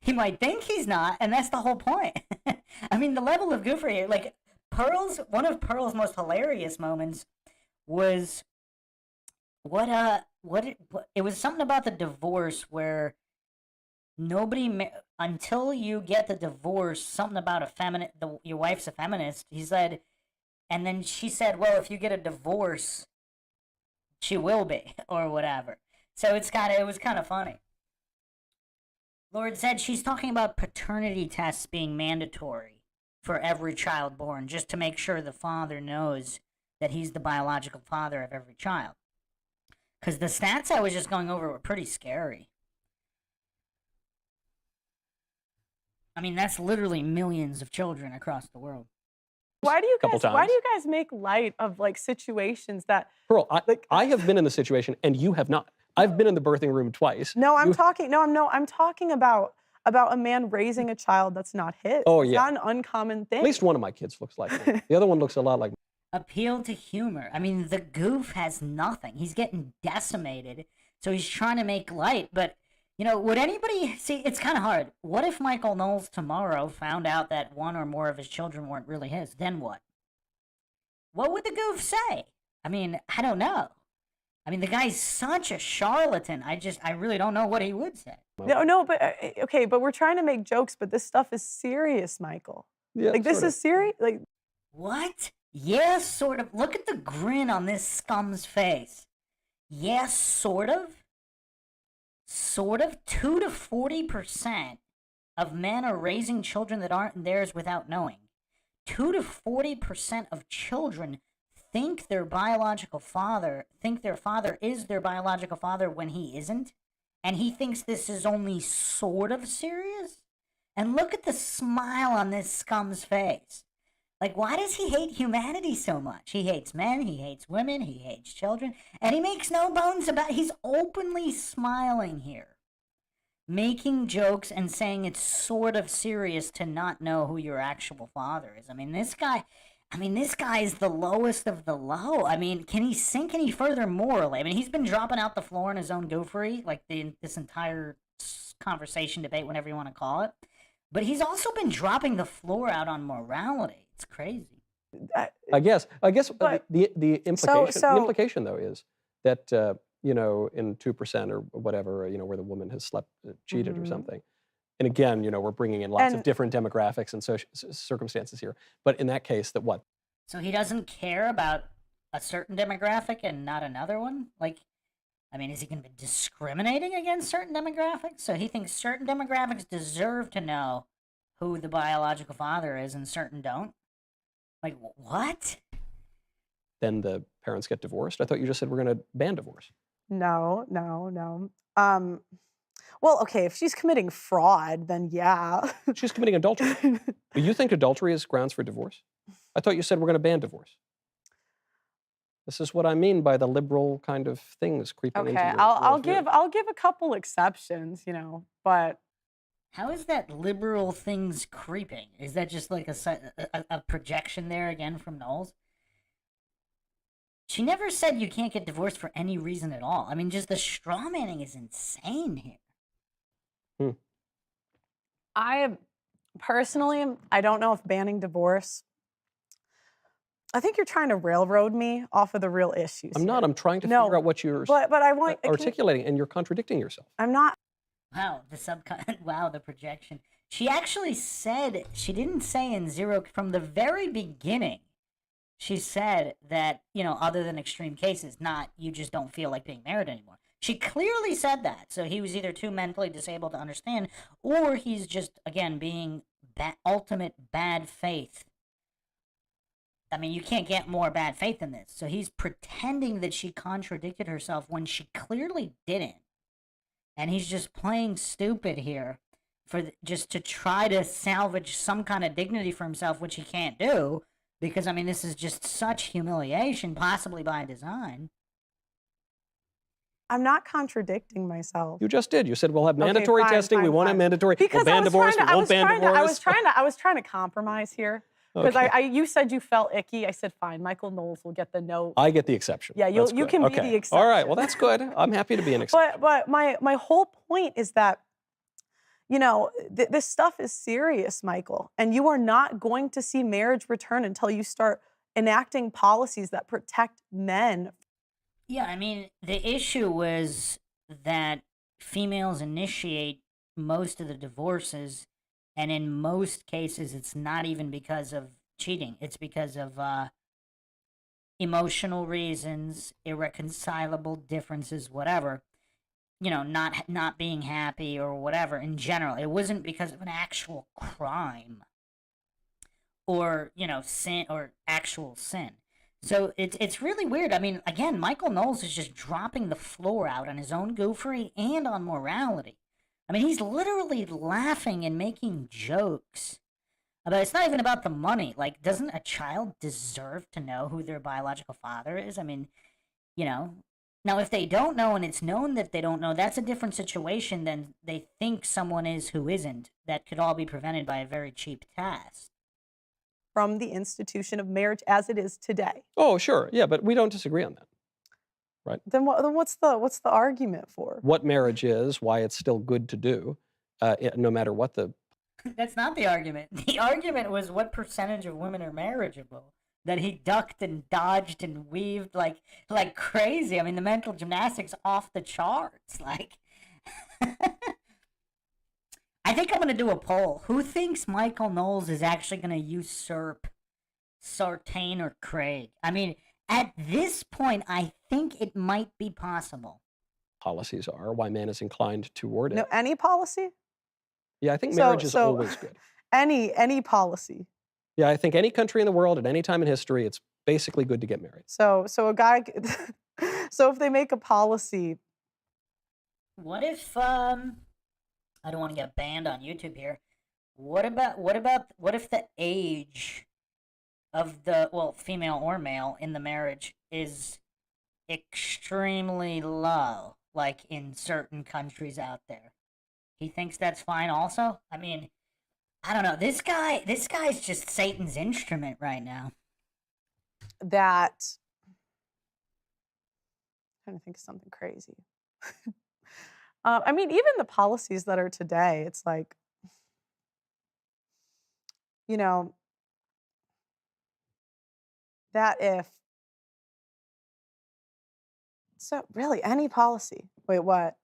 He might think he's not, and that's the whole point. I mean, the level of goofery, like one of Pearl's most hilarious moments was it was something about the divorce where until you get the divorce, something about your wife's a feminist. He said, and then she said, well, if you get a divorce, she will be, or whatever. So it was kind of funny. Lord said she's talking about paternity tests being mandatory for every child born, just to make sure the father knows that he's the biological father of every child. Because the stats I was just going over were pretty scary. I mean, that's literally millions of children across the world. Why do you guys make light of like situations that Pearl, I have been in the situation and you have not. I've been in the birthing room twice. I'm talking about a man raising a child that's not his. Oh, yeah. It's not an uncommon thing. At least one of my kids looks like me. The other one looks a lot like me. appeal to humor. I mean, the goof has nothing. He's getting decimated, so he's trying to make light. But, would anybody see? It's kind of hard. What if Michael Knowles tomorrow found out that one or more of his children weren't really his? Then what? What would the goof say? I mean, I don't know. I mean, the guy's such a charlatan. I really don't know what he would say. No, but okay, but we're trying to make jokes, but this stuff is serious, Michael. Yeah, Like this sort is serious. Like What? Yes, sort of. Look at the grin on this scum's face. Yes, sort of. Sort of. 2 to 40% of men are raising children that aren't theirs without knowing. 2 to 40% of children think their father is their biological father when he isn't. And he thinks this is only sort of serious. And look at the smile on this scum's face. Like, why does he hate humanity so much? He hates men, he hates women, he hates children, and he makes no bones about it. He's openly smiling here, making jokes and saying it's sort of serious to not know who your actual father is. I mean, this guy is the lowest of the low. I mean, can he sink any further morally? I mean, he's been dropping out the floor in his own goofery, like this entire conversation, debate, whatever you want to call it. But he's also been dropping the floor out on morality. It's crazy. I guess But- the implication so- the implication though is that in 2% or whatever, where the woman has cheated or Mhm. something. And again, we're bringing in lots of And- different demographics and circumstances here. But in that case, that what? So he doesn't care about a certain demographic and not another one? Like, I mean, is he going to be discriminating against certain demographics? So he thinks certain demographics deserve to know who the biological father is and certain don't? Like, what? Then the parents get divorced? I thought you just said we're going to ban divorce. no. Well, okay, if she's committing fraud, then yeah. She's committing adultery. But you think adultery is grounds for divorce? I thought you said we're going to ban divorce. This is what I mean by the liberal kind of things creeping into Okay, your I'll worldview. give a couple exceptions, but How is that liberal things creeping? Is that just like a projection there again from Knowles? She never said you can't get divorced for any reason at all. I mean, just the straw manning is insane here. I personally, I don't know if banning divorce. I think you're trying to railroad me off of the real issues. I'm not. here. I'm trying to No, figure out what you're But I want articulating, and you're contradicting yourself. I'm not. Wow, wow, the projection. She actually said, she didn't say in zero, from the very beginning, she said that, other than extreme cases, not you just don't feel like being married anymore. She clearly said that. So he was either too mentally disabled to understand, or he's just, again, being ultimate bad faith. I mean, you can't get more bad faith than this. So he's pretending that she contradicted herself when she clearly didn't. And he's just playing stupid here just to try to salvage some kind of dignity for himself, which he can't do. Because, I mean, this is just such humiliation, possibly by design. I'm not contradicting myself. You just did. You said we'll have Okay, mandatory fine, testing. We fine, want to fine. mandatory. Because we'll ban divorce. We won't ban divorce. I was trying to compromise here because Okay. you said you felt icky. I said fine. Michael Knowles will get the note. I get the exception. Yeah, That's you good. can be Okay. the exception. All right. Well, that's good. I'm happy to be an exception. But my whole point is that this stuff is serious, Michael, and you are not going to see marriage return until you start enacting policies that protect men. Yeah, I mean, the issue was that females initiate most of the divorces, and in most cases, it's not even because of cheating. It's because of emotional reasons, irreconcilable differences, whatever. Not being happy or whatever in general. It wasn't because of an actual crime or, sin or actual sin. So it's really weird. I mean, again, Michael Knowles is just dropping the floor out on his own goofery and on morality. I mean, he's literally laughing and making jokes. But it's not even about the money. Like, doesn't a child deserve to know who their biological father is? I mean, Now, if they don't know and it's known that they don't know, that's a different situation than they think someone is who isn't. That could all be prevented by a very cheap test. from the institution of marriage as it is today. Oh, sure. Yeah, but we don't disagree on that. Right. Then what's the argument for? What marriage is, why it's still good to do, no matter what the. That's not the argument. The argument was what percentage of women are marriageable. That he ducked and dodged and weaved like crazy. I mean, the mental gymnastics off the charts. Like, I think I'm going to do a poll. Who thinks Michael Knowles is actually going to usurp Sartain or Craig? I mean, at this point, I think it might be possible. Policies are, why man is inclined toward it. No, any policy? Yeah, I think marriage is always good. Any policy. Yeah, I think any country in the world at any time in history, it's basically good to get married. So a guy, so if they make a policy. What if I don't want to get banned on YouTube here. What if the age of the, well, female or male in the marriage is extremely low, like in certain countries out there? He thinks that's fine also? I mean, I don't know. This guy's just Satan's instrument right now. That, I'm trying to think of something crazy. I mean, even the policies that are today, it's like, you know, that if, so really any policy. Wait, what?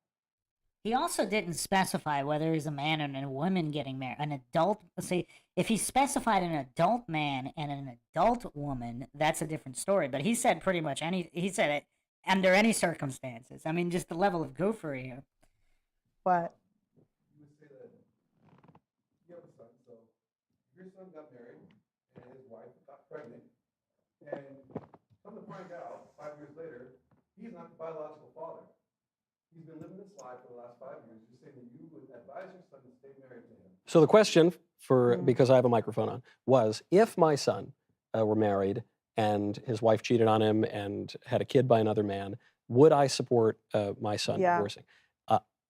He also didn't specify whether he's a man and a woman getting married. An adult, see, if he specified an adult man and an adult woman, that's a different story. But he said pretty much he said it under any circumstances. I mean, just the level of goofery here. What? You would say that you have a son, so your son got married and his wife got pregnant, and come to find out, 5 years later, he's not the biological father. He's been living this life for the last 5 years. You're saying that you would advise your son to stay married to him. So the question, because I have a microphone on, was if my son were married and his wife cheated on him and had a kid by another man, would I support my son divorcing?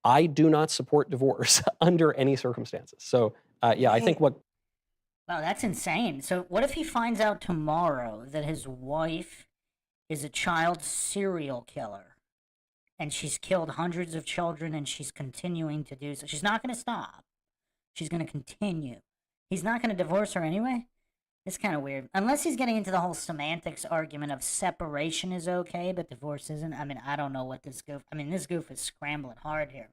I do not support divorce under any circumstances. So, yeah, I think what. Wow, that's insane. So what if he finds out tomorrow that his wife is a child serial killer and she's killed hundreds of children and she's continuing to do so? She's not going to stop. She's going to continue. He's not going to divorce her anyway? It's kind of weird. Unless he's getting into the whole semantics argument of separation is okay, but divorce isn't. I mean, I don't know what this goof... I mean, this goof is scrambling hard here.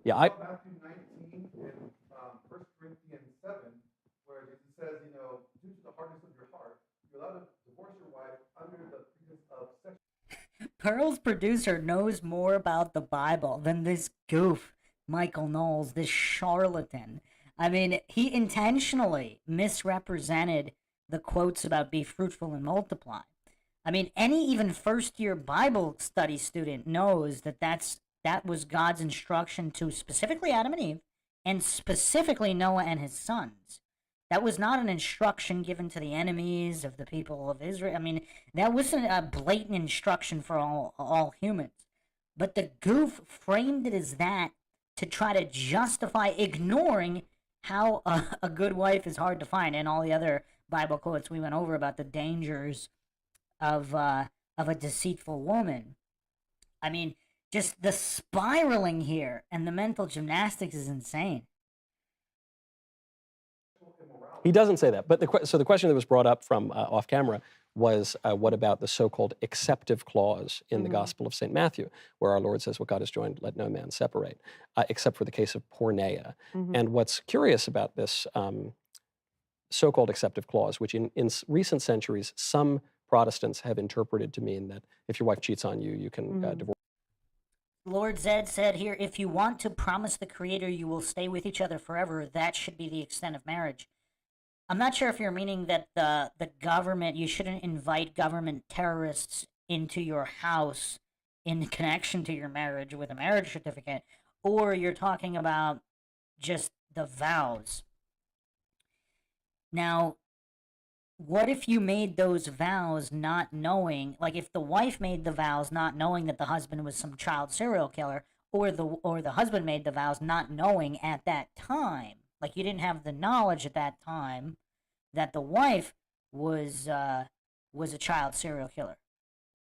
Yeah, Matthew 19 and 1 Corinthians 7, where Jesus says, you know, due to the hardness of your heart, you're allowed to divorce your wife under the pretense of sex. Pearl's producer knows more about the Bible than this goof, Michael Knowles, this charlatan. I mean, he intentionally misrepresented the quotes about be fruitful and multiply. I mean, any even first-year Bible study student knows that that was God's instruction to specifically Adam and Eve and specifically Noah and his sons. That was not an instruction given to the enemies of the people of Israel. I mean, that wasn't a blatant instruction for all humans. But the goof framed it as that to try to justify ignoring how a good wife is hard to find, and all the other Bible quotes we went over about the dangers of a deceitful woman. I mean, just the spiraling here and the mental gymnastics is insane. he doesn't say that. But so the question that was brought up from off camera was, what about the so-called acceptive clause in the Gospel of St. Matthew, where our Lord says, what God has joined, let no man separate, except for the case of porneia. And what's curious about this so-called acceptive clause, which in recent centuries, some Protestants have interpreted to mean that if your wife cheats on you, you can divorce. Lord Zed said here, if you want to promise the Creator you will stay with each other forever, that should be the extent of marriage. I'm not sure if you're meaning that the government, you shouldn't invite government terrorists into your house in connection to your marriage with a marriage certificate, or you're talking about just the vows. Now, what if you made those vows not knowing, like if the wife made the vows not knowing that the husband was some child serial killer, or the husband made the vows not knowing at that time, like you didn't have the knowledge at that time, that the wife was a child serial killer.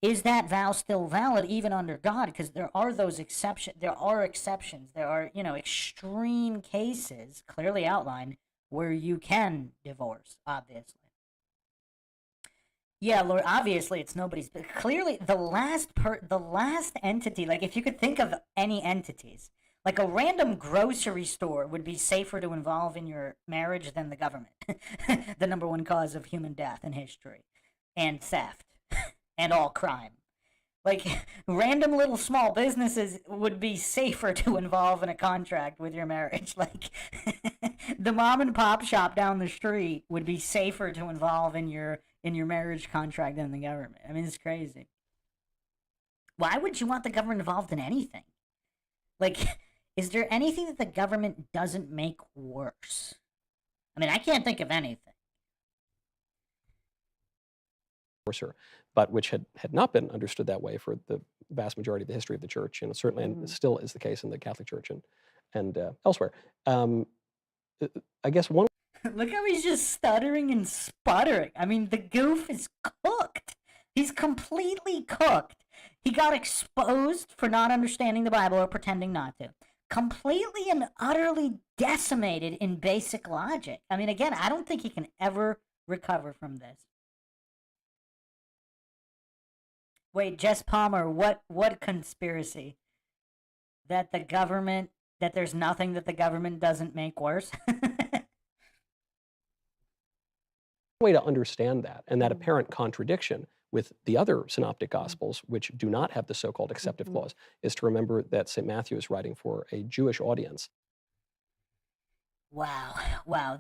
Is that vow still valid even under God? Because there are those exceptions. There are exceptions. There are, extreme cases clearly outlined where you can divorce, obviously. Yeah, Lord, obviously it's nobody's, but clearly the last entity, like if you could think of any entities, like a random grocery store would be safer to involve in your marriage than the government. The number one cause of human death in history and theft and all crime. Like random little small businesses would be safer to involve in a contract with your marriage. Like the mom and pop shop down the street would be safer to involve in your marriage contract than the government. I mean, it's crazy. Why would you want the government involved in anything? Like, is there anything that the government doesn't make worse? I mean, I can't think of anything. Her, but which had not been understood that way for the vast majority of the history of the church, and certainly and still is the case in the Catholic Church and elsewhere. I guess one. Look how he's just stuttering and sputtering. I mean, the goof is cooked. He's completely cooked. He got exposed for not understanding the Bible or pretending not to. Completely and utterly decimated in basic logic. I mean, again, I don't think he can ever recover from this. Wait, Jess Palmer, what conspiracy? That there's nothing that the government doesn't make worse? Way to understand that, and that apparent contradiction with the other synoptic gospels, which do not have the so-called acceptive clause, is to remember that St. Matthew is writing for a Jewish audience. Wow,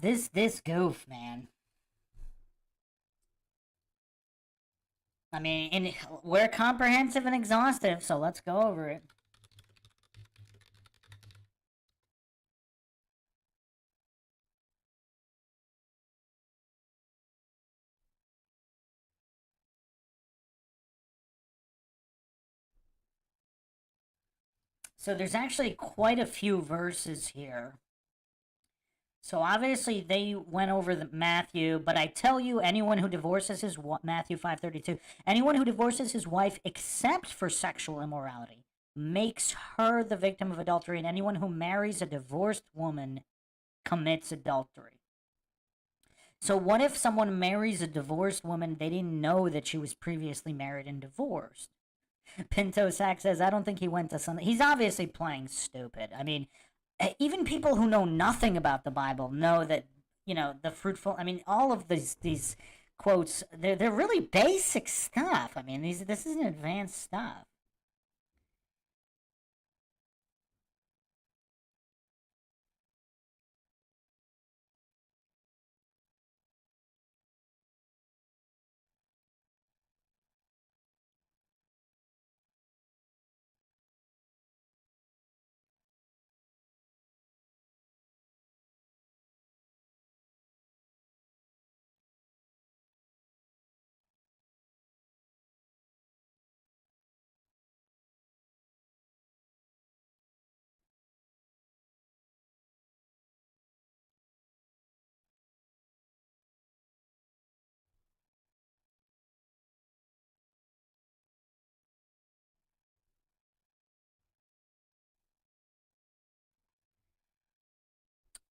this goof, man. I mean, we're comprehensive and exhaustive, so let's go over it. So there's actually quite a few verses here. So obviously they went over the Matthew, but I tell you, anyone who divorces his Matthew 5:32, anyone who divorces his wife except for sexual immorality makes her the victim of adultery, and anyone who marries a divorced woman commits adultery. So what if someone marries a divorced woman, they didn't know that she was previously married and divorced? Pinto Sack says, I don't think he went to something. He's obviously playing stupid. I mean, even people who know nothing about the Bible know that, the fruitful, I mean, all of these quotes, they're really basic stuff. I mean, this isn't advanced stuff.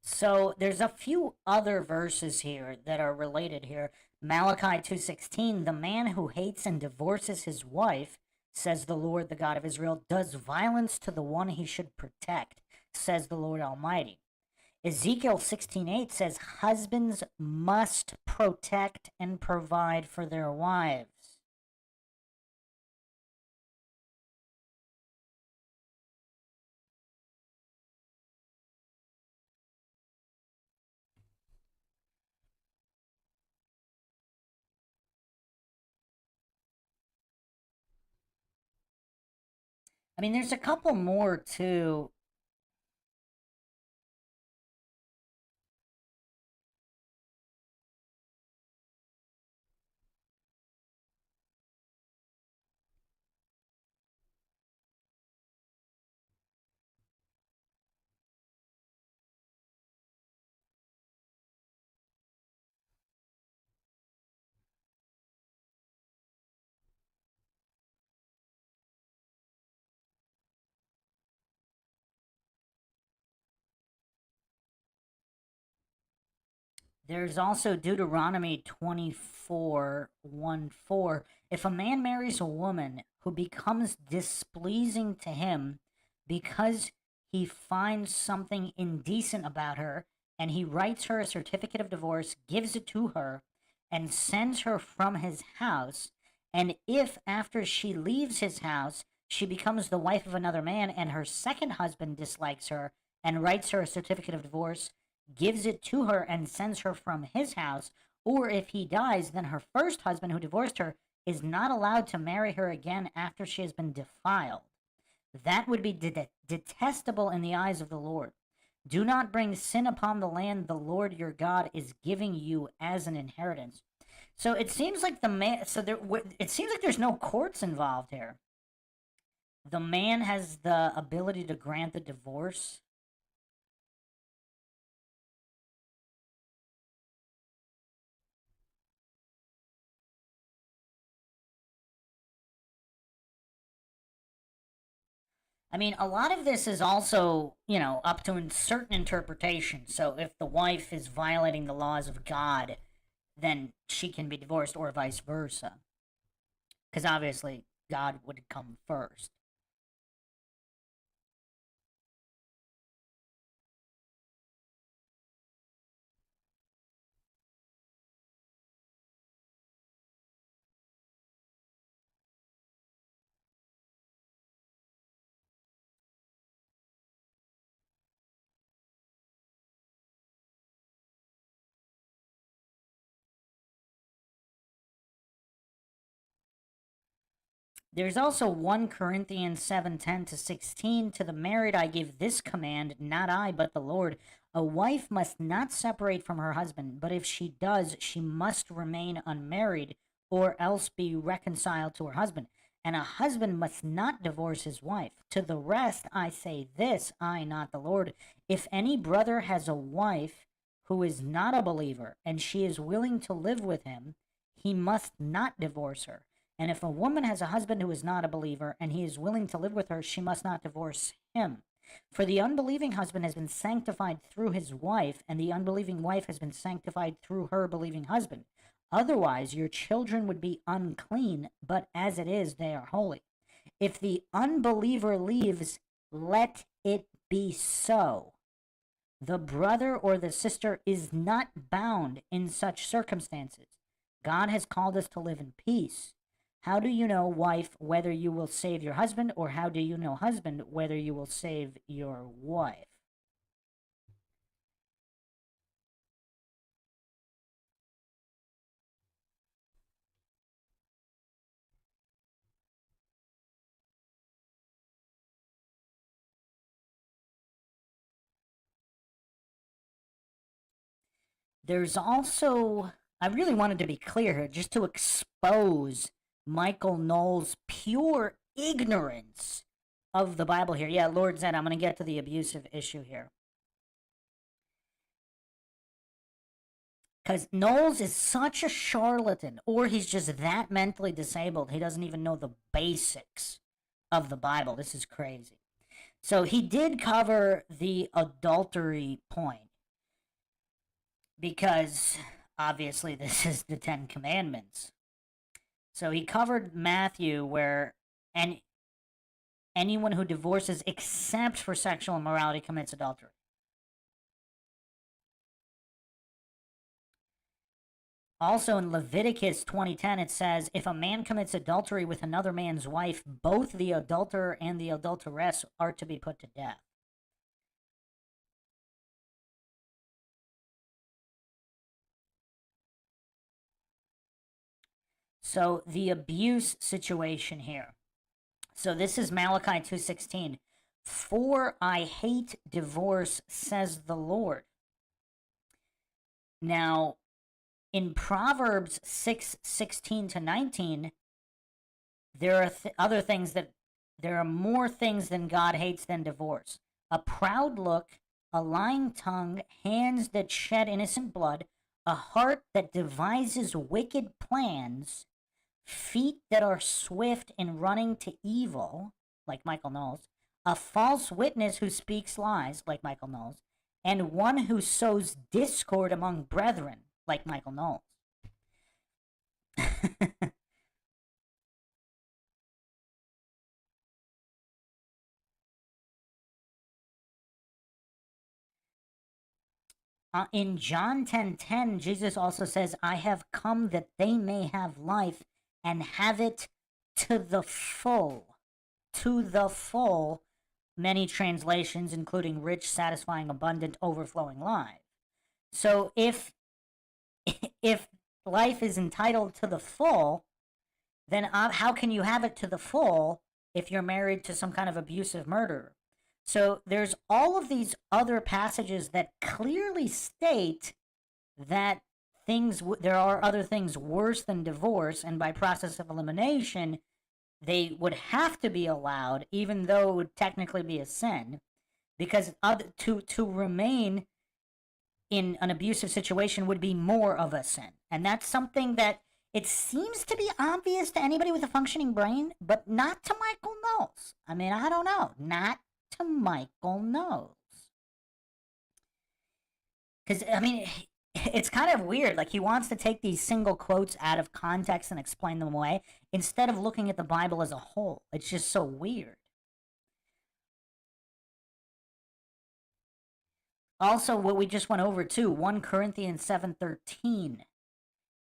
So there's a few other verses here that are related here. Malachi 2:16, the man who hates and divorces his wife, says the Lord, the God of Israel, does violence to the one he should protect, says the Lord Almighty. Ezekiel 16:8 says husbands must protect and provide for their wives. I mean, there's a couple more too. There's also Deuteronomy 24:1-4. If a man marries a woman who becomes displeasing to him because he finds something indecent about her, and he writes her a certificate of divorce, gives it to her, and sends her from his house, and if after she leaves his house she becomes the wife of another man, and her second husband dislikes her and writes her a certificate of divorce, gives it to her, and sends her from his house, or if he dies, then her first husband who divorced her is not allowed to marry her again after she has been defiled. That would be detestable in the eyes of the Lord. Do not bring sin upon the land the Lord your God is giving you as an inheritance. So it seems like it seems like there's no courts involved here. The man has the ability to grant the divorce. I mean, a lot of this is also, up to a certain interpretation. So if the wife is violating the laws of God, then she can be divorced, or vice versa. Because obviously, God would come first. There's also 1 Corinthians 7:10-16. To the married I give this command, not I, but the Lord. A wife must not separate from her husband, but if she does, she must remain unmarried, or else be reconciled to her husband. And a husband must not divorce his wife. To the rest I say this, I, not the Lord. If any brother has a wife who is not a believer, and she is willing to live with him, he must not divorce her. And if a woman has a husband who is not a believer, and he is willing to live with her, she must not divorce him. For the unbelieving husband has been sanctified through his wife, and the unbelieving wife has been sanctified through her believing husband. Otherwise, your children would be unclean, but as it is, they are holy. If the unbeliever leaves, let it be so. The brother or the sister is not bound in such circumstances. God has called us to live in peace. How do you know, wife, whether you will save your husband, or how do you know, husband, whether you will save your wife? There's also, I really wanted to be clear here, just to expose Michael Knowles' pure ignorance of the Bible here. Yeah, Lord Zed, I'm going to get to the abusive issue here. Because Knowles is such a charlatan, or he's just that mentally disabled, he doesn't even know the basics of the Bible. This is crazy. So he did cover the adultery point, because obviously this is the 10 Commandments. So he covered Matthew, where anyone who divorces except for sexual immorality commits adultery. Also in Leviticus 20:10, it says, if a man commits adultery with another man's wife, both the adulterer and the adulteress are to be put to death. So the abuse situation here. So this is Malachi 2:16. For I hate divorce, says the Lord. Now, in Proverbs 6:16-19, there are other things that there are more things than God hates than divorce. A proud look, a lying tongue, hands that shed innocent blood, a heart that devises wicked plans, feet that are swift in running to evil, like Michael Knowles, a false witness who speaks lies, like Michael Knowles, and one who sows discord among brethren, like Michael Knowles. In John 10:10, Jesus also says, I have come that they may have life and have it to the full. To the full. Many translations, including rich, satisfying, abundant, overflowing life. So if life is entitled to the full, then how can you have it to the full if you're married to some kind of abusive murderer? So there's all of these other passages that clearly state that there are other things worse than divorce, and by process of elimination, they would have to be allowed, even though it would technically be a sin, because to remain in an abusive situation would be more of a sin. And that's something that it seems to be obvious to anybody with a functioning brain, but not to Michael Knowles. I mean, I don't know. Not to Michael Knowles. Because, I mean, it's kind of weird. Like, he wants to take these single quotes out of context and explain them away instead of looking at the Bible as a whole. It's just so weird. Also, what we just went over too, 1 Corinthians 7:13.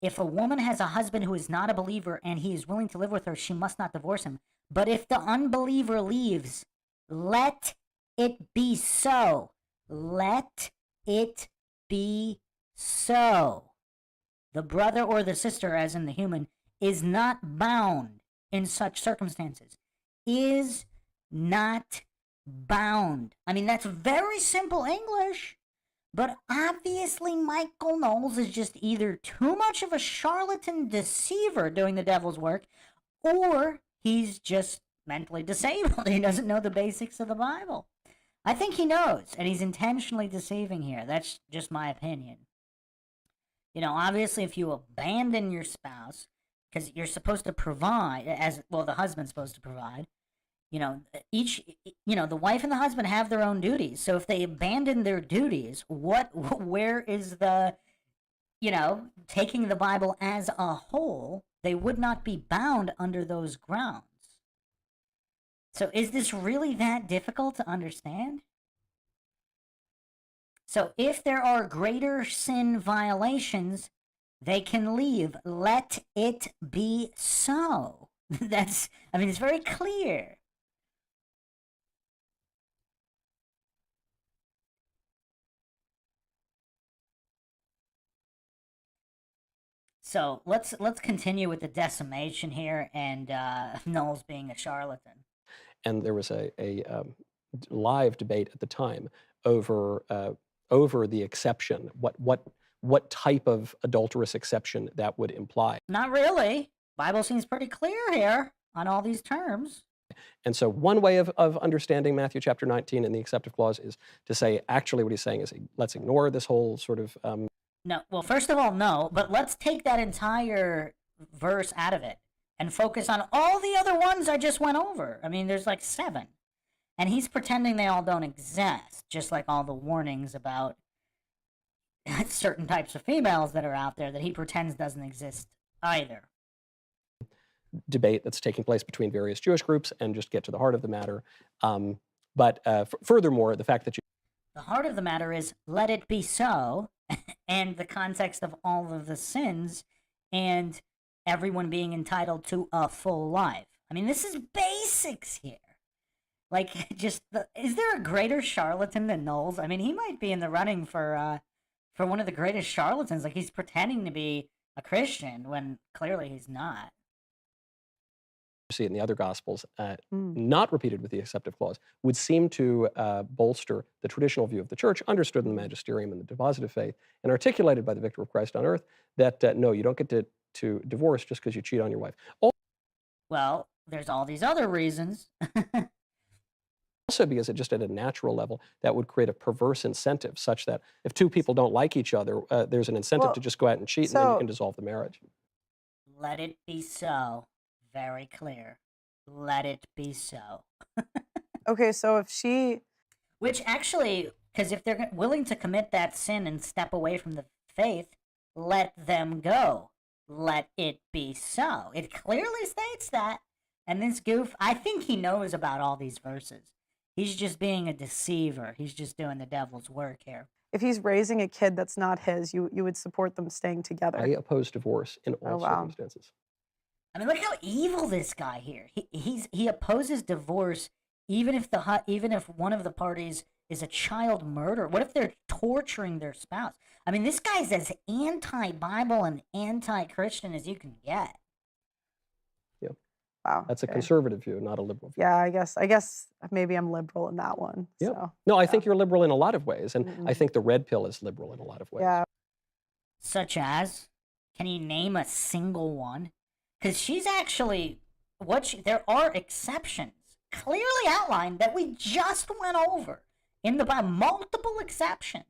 If a woman has a husband who is not a believer and he is willing to live with her, she must not divorce him. But if the unbeliever leaves, let it be so. Let it be so. The brother or the sister, as in the human, is not bound in such circumstances. Is not bound. I mean, that's very simple English. But obviously, Michael Knowles is just either too much of a charlatan deceiver doing the devil's work, or he's just mentally disabled. He doesn't know the basics of the Bible. I think he knows, and he's intentionally deceiving here. That's just my opinion. You know, obviously, if you abandon your spouse, because you're supposed to provide, the husband's supposed to provide, the wife and the husband have their own duties. So if they abandon their duties, where is the, taking the Bible as a whole, they would not be bound under those grounds. So is this really that difficult to understand? So if there are greater sin violations, they can leave. Let it be so. It's very clear. So let's continue with the decimation here and Knowles being a charlatan. And there was a live debate at the time over the exception, what type of adulterous exception that would imply. Not really. Bible seems pretty clear here on all these terms. And so one way of understanding Matthew chapter 19 and the acceptive clause is to say, actually what he's saying is, let's ignore this whole sort of... No, well, first of all, no, but let's take that entire verse out of it and focus on all the other ones I just went over. I mean, there's like 7. And he's pretending they all don't exist, just like all the warnings about certain types of females that are out there that he pretends doesn't exist either. Debate that's taking place between various Jewish groups, and just get to the heart of the matter. But furthermore, the fact that the heart of the matter is, let it be so, and the context of all of the sins, and everyone being entitled to a full life. I mean, this is basics here. Like, is there a greater charlatan than Knowles? I mean, he might be in the running for one of the greatest charlatans. Like, he's pretending to be a Christian when clearly he's not. See it in the other Gospels, not repeated with the acceptive clause, would seem to bolster the traditional view of the church, understood in the magisterium and the depositive faith, and articulated by the victor of Christ on earth, that no, you don't get to divorce just because you cheat on your wife. Well, there's all these other reasons. Also, because it just at a natural level, that would create a perverse incentive, such that if two people don't like each other, there's an incentive to just go out and cheat, and then you can dissolve the marriage. Let it be so. Very clear. Let it be so. Okay, so if she... Which actually, Because if they're willing to commit that sin and step away from the faith, let them go. Let it be so. It clearly states that. And this goof, I think he knows about all these verses. He's just being a deceiver. He's just doing the devil's work here. If he's raising a kid that's not his, you would support them staying together. I oppose divorce in all wow. circumstances. I mean, look how evil this guy here. He opposes divorce even if one of the parties is a child murderer. What if they're torturing their spouse? I mean, this guy's as anti-Bible and anti-Christian as you can get. Yeah. Wow. That's a okay. conservative view, not a liberal view. Yeah, I guess maybe I'm liberal in that one. Yeah. So, No, I yeah. think you're liberal in a lot of ways, and I think the red pill is liberal in a lot of ways. Yeah. Such as, can you name a single one? Because she's actually there are exceptions clearly outlined that we just went over in the Bible, multiple exceptions,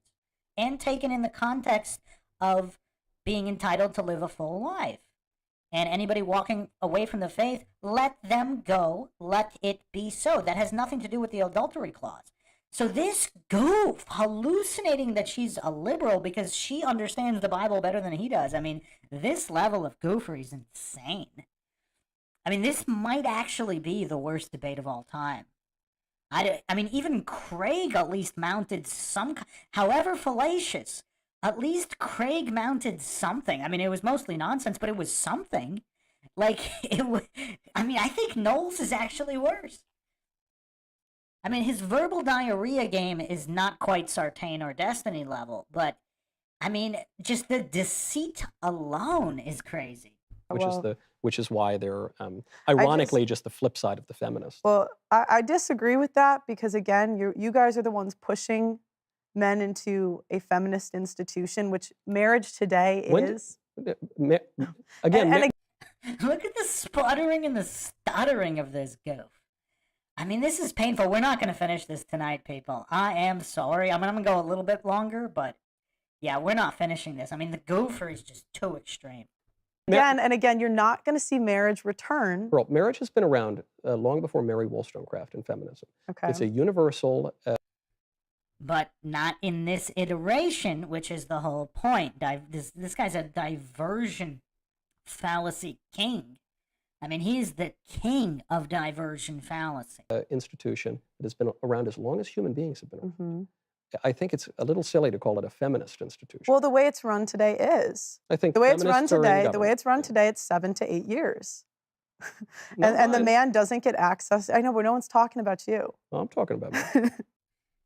and taken in the context of being entitled to live a full life. And anybody walking away from the faith, let them go, let it be so. That has nothing to do with the adultery clause. So this goof hallucinating that she's a liberal because she understands the Bible better than he does. I mean, this level of goofery is insane. I mean, this might actually be the worst debate of all time. I mean, even Craig at least mounted some, however fallacious, at least Craig mounted something. I mean, it was mostly nonsense, but it was something. Like, it was, I mean, I think Knowles is actually worse. I mean, his verbal diarrhea game is not quite Sartain or Destiny level, but, I mean, just the deceit alone is crazy. Which is why they're ironically just the flip side of the feminists. Well, I disagree with that because again, you guys are the ones pushing men into a feminist institution, which marriage today is. Again, look at the sputtering and the stuttering of this goof. I mean, this is painful. We're not going to finish this tonight, people. I am sorry. I mean, I'm going to go a little bit longer, but yeah, we're not finishing this. I mean, the goofer is just too extreme. Again, you're not going to see marriage return. Well, marriage has been around long before Mary Wollstonecraft and feminism. Okay. It's a universal... but not in this iteration, which is the whole point. This guy's a diversion fallacy king. I mean, he's the king of diversion fallacy. Institution that has been around as long as human beings have been around. Mm-hmm. I think it's a little silly to call it a feminist institution. Well, the way it's run today is. I think the way it's run today, it's 7 to 8 years. and the man doesn't get access. I know, but no one's talking about you. Well, I'm talking about me.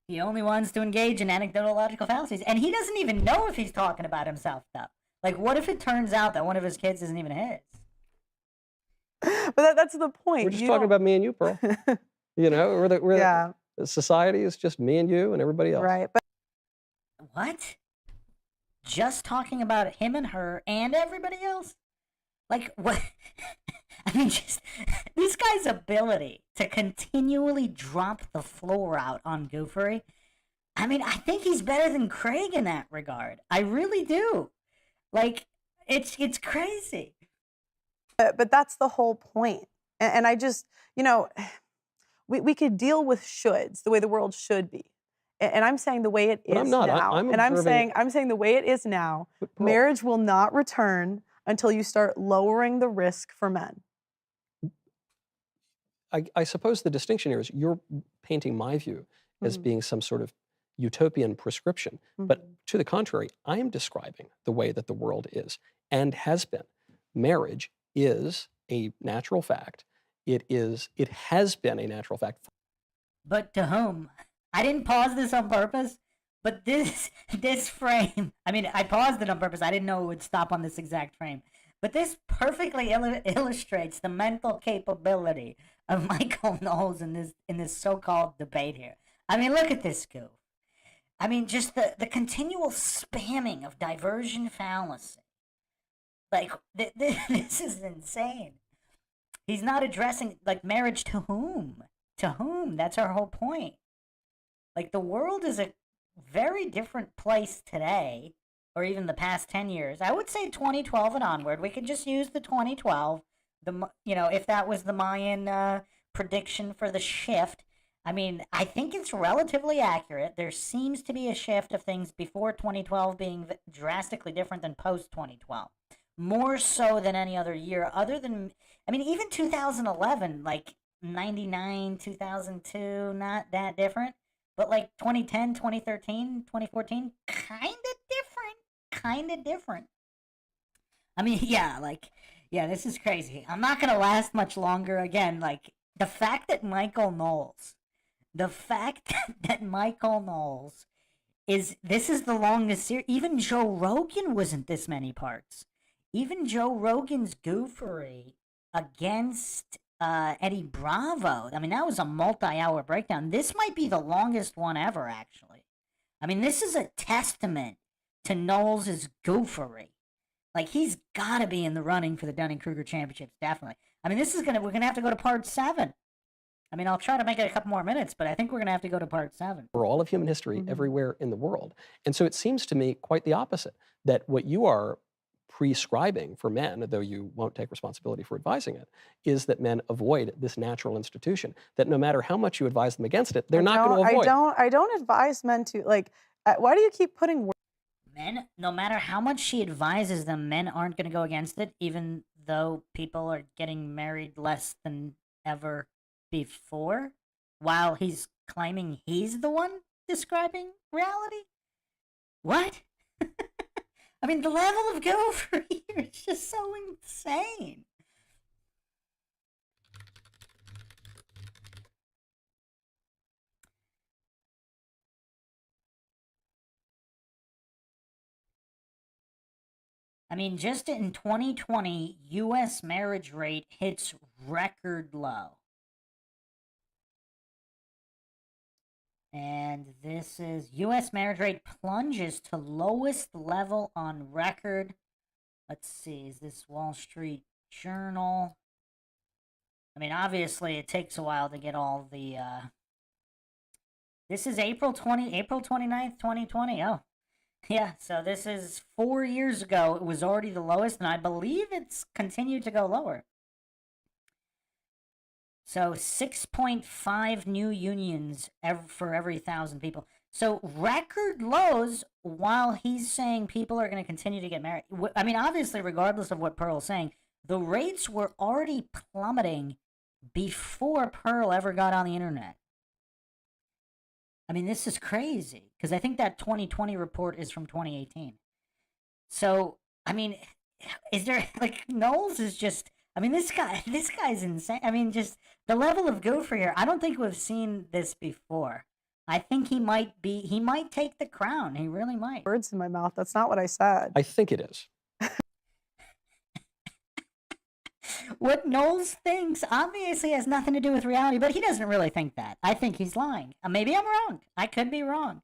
The only ones to engage in anecdotological fallacies. And he doesn't even know if he's talking about himself, though. Like, what if it turns out that one of his kids isn't even his? But that's the point. We're just talking about me and you, Pearl. You know, the society is just me and you and everybody else. Right. But what? Just talking about him and her and everybody else? Like, what? I mean, just this guy's ability to continually drop the floor out on goofery. I mean, I think he's better than Craig in that regard. I really do. Like, it's crazy. But that's the whole point. And I just, you know, we could deal with shoulds the way the world should be. And I'm saying the way it is now. I'm saying the way it is now, marriage will not return until you start lowering the risk for men. I suppose the distinction here is you're painting my view as being some sort of utopian prescription. But to the contrary, I am describing the way that the world is and has been. Marriage is a natural fact. It has been a natural fact. But to whom? I didn't pause this on purpose, but this frame, I mean, I paused it on purpose. I didn't know it would stop on this exact frame. But this perfectly illustrates the mental capability of Michael Knowles in this so-called debate here. I mean, look at this goof. I mean, just the continual spamming of diversion fallacy. Like, this is insane. He's not addressing, like, marriage to whom? To whom? That's our whole point. Like, the world is a very different place today, or even the past 10 years. I would say 2012 and onward. We could just use the 2012, if that was the Mayan prediction for the shift. I mean, I think it's relatively accurate. There seems to be a shift of things before 2012 being drastically different than post 2012. More so than any other year, other than, I mean, even 2011, like 99, 2002, not that different. But like 2010, 2013, 2014, kind of different. Kind of different. I mean, yeah, like, yeah, this is crazy. I'm not going to last much longer again. Like, the fact that Michael Knowles the fact that Michael Knowles this is the longest series. Even Joe Rogan wasn't this many parts. Even Joe Rogan's goofery against Eddie Bravo. I mean, that was a multi-hour breakdown. This might be the longest one ever, actually. I mean, this is a testament to Knowles' goofery. Like, he's got to be in the running for the Dunning-Kruger Championships, definitely. I mean, we're gonna have to go to part 7. I mean, I'll try to make it a couple more minutes, but I think we're going to have to go to part 7. For all of human history, everywhere in the world. And so it seems to me quite the opposite, that what you are prescribing for men, though you won't take responsibility for advising it, is that men avoid this natural institution, that no matter how much you advise them against it, they're not going to avoid. I don't advise men to, like, why do you keep putting Men, no matter how much she advises them, men aren't going to go against it, even though people are getting married less than ever before, while he's claiming he's the one describing reality? What? I mean, the level of gopher here is just so insane. I mean, just in 2020, U.S. marriage rate hits record low. And this is U.S. marriage rate plunges to lowest level on record. Let's see, is this Wall Street Journal? I mean, obviously, it takes a while to get all the, This is April 29th, 2020. Oh, yeah, so this is 4 years ago. It was already the lowest, and I believe it's continued to go lower. So 6.5 new unions for every 1,000 people. So record lows while he's saying people are going to continue to get married. I mean, obviously, regardless of what Pearl's saying, the rates were already plummeting before Pearl ever got on the internet. I mean, this is crazy, because I think that 2020 report is from 2018. So, I mean, is there, like, Knowles is just, I mean, this guy's insane. I mean, just the level of gopher here, I don't think we've seen this before. I think he might take the crown. He really might. words in my mouth? That's not what I said. I think it is. What Knowles thinks obviously has nothing to do with reality, but he doesn't really think that. I think he's lying. Maybe I'm wrong. I could be wrong.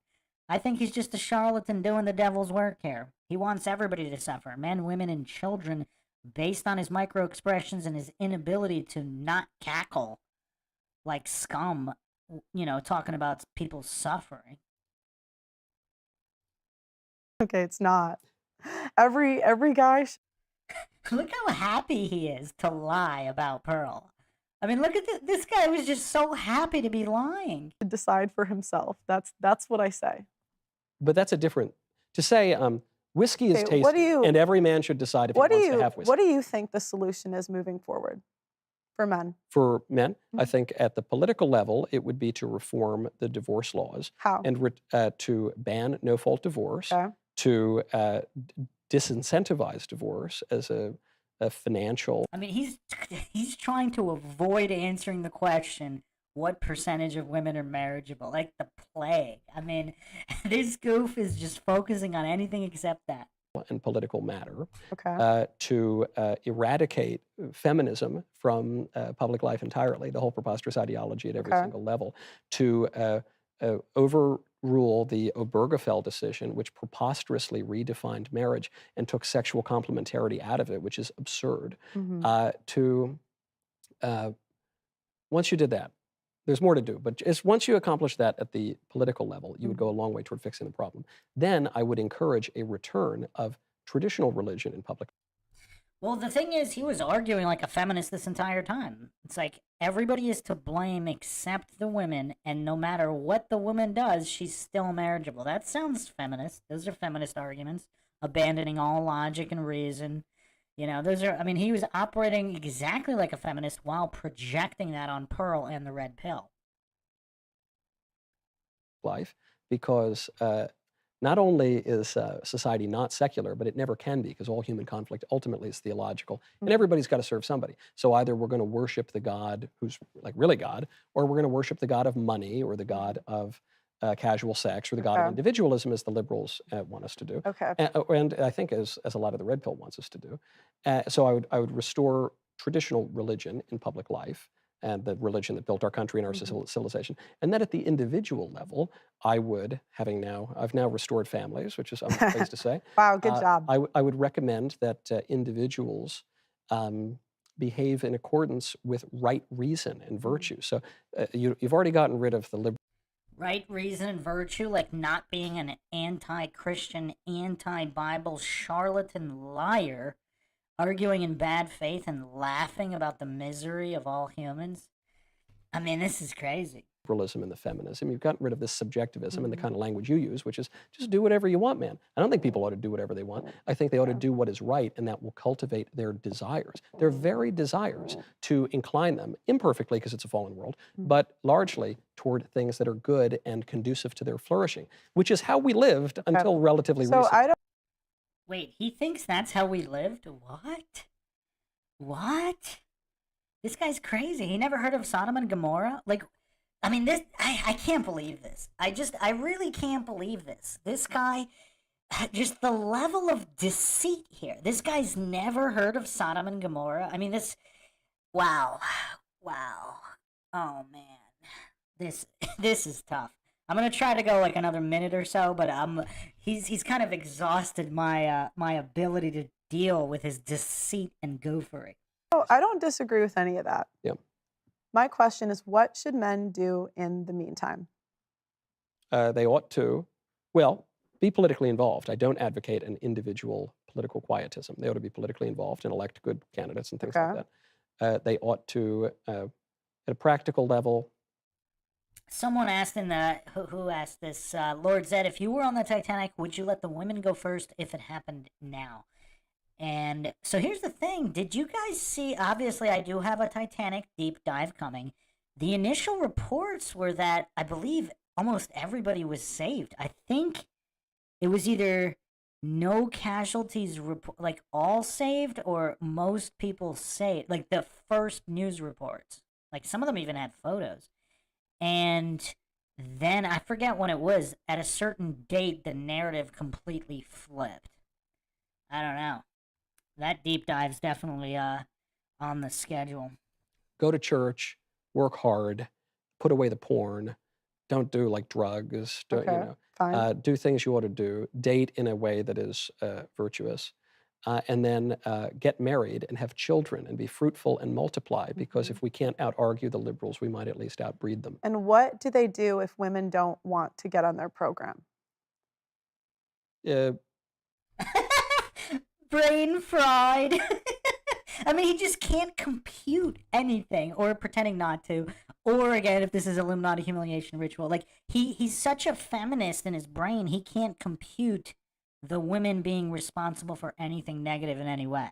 I think he's just a charlatan doing the devil's work here. He wants everybody to suffer, men, women, and children, based on his micro expressions and his inability to not cackle like scum, you know, talking about people suffering. Okay, it's not. Every guy Look how happy he is to lie about Pearl. I mean, look at this guy was just so happy to be lying. should decide for himself. That's what I say. But that's a different, to say whiskey is Okay, what do tasty you- and every man should decide if he What wants to have whiskey. do you think the solution is moving forward for men? For men, I Mhm. think at the political level, it would be to reform the divorce laws How? and to ban no-fault divorce, Okay. to disincentivize divorce as a financial. I mean, he's trying to avoid answering the question, what percentage of women are marriageable? Like the plague. I mean, this goof is just focusing on anything except that. and political matter, Okay. to eradicate feminism from public life entirely, the whole preposterous ideology at every Okay. single level, to overrule the Obergefell decision, which preposterously redefined marriage and took sexual complementarity out of it, which is absurd. Mhm. Once you did that, there's more to do, but just once you accomplish that at the political level, you would go a long way toward fixing the problem. Then I would encourage a return of traditional religion in public. Well, the thing is, he was arguing like a feminist this entire time. It's like everybody is to blame except the women, and no matter what the woman does, she's still marriageable. That sounds feminist. Those are feminist arguments, abandoning all logic and reason. Those are, I mean, he was operating exactly like a feminist while projecting that on Pearl and the Red Pill. Life, because not only is society not secular, but it never can be, because all human conflict ultimately is theological, and everybody's got to serve somebody. So either we're going to worship the God who's like really God, or we're going to worship the God of money, or the God of casual sex, or the God of Okay. individualism, as the liberals want us to do. Okay. And I think as a lot of the Red Pill wants us to do. So I would restore traditional religion in public life, and the religion that built our country and our civilization. And then at the individual level, I've now restored families, which is, I'm pleased to say. Wow, good job. I would recommend that individuals behave in accordance with right reason and virtue. So you've already gotten rid of the liberal. Right reason and virtue, like not being an anti-Christian, anti-Bible charlatan liar, arguing in bad faith and laughing about the misery of all humans. I mean, this is crazy. Liberalism and the feminism. You've gotten rid of this subjectivism and the kind of language you use, which is just do whatever you want, man. I don't think people ought to do whatever they want. I think they ought to do what is right, and that will cultivate their desires, their very desires, to incline them, imperfectly because it's a fallen world, but largely toward things that are good and conducive to their flourishing, which is how we lived until relatively So recently. I don't. Wait, he thinks that's how we lived? What? This guy's crazy. He never heard of Sodom and Gomorrah? Like, I mean, I can't believe this. I really can't believe this. This guy, just the level of deceit here. This guy's never heard of Sodom and Gomorrah. I mean, wow. Oh, man. This is tough. I'm gonna try to go like another minute or so, but he's kind of exhausted my my ability to deal with his deceit and goofery. Oh, I don't disagree with any of that. Yep. My question is, what should men do in the meantime? They ought to, well, be politically involved. I don't advocate an individual political quietism. They ought to be politically involved and elect good candidates and things like that. They ought to, at a practical level. Someone asked who asked this, Lord Zed, if you were on the Titanic, would you let the women go first if it happened now? And so here's the thing. Did you guys see, obviously I do have a Titanic deep dive coming. The initial reports were that I believe almost everybody was saved. I think it was either no casualties, like all saved, or most people saved, like the first news reports. Like some of them even had photos. And then I forget when it was, at a certain date, the narrative completely flipped. I don't know. That deep dive's definitely on the schedule. Go to church, work hard, put away the porn, don't do like drugs, Fine. do things you ought to do, date in a way that is virtuous, and then get married and have children and be fruitful and multiply, because if we can't out-argue the liberals, we might at least outbreed them. And what do they do if women don't want to get on their program? Brain fried. I mean, he just can't compute anything, or pretending not to. Or again, if this is Illuminati humiliation ritual, like he's such a feminist in his brain, he can't compute the women being responsible for anything negative in any way.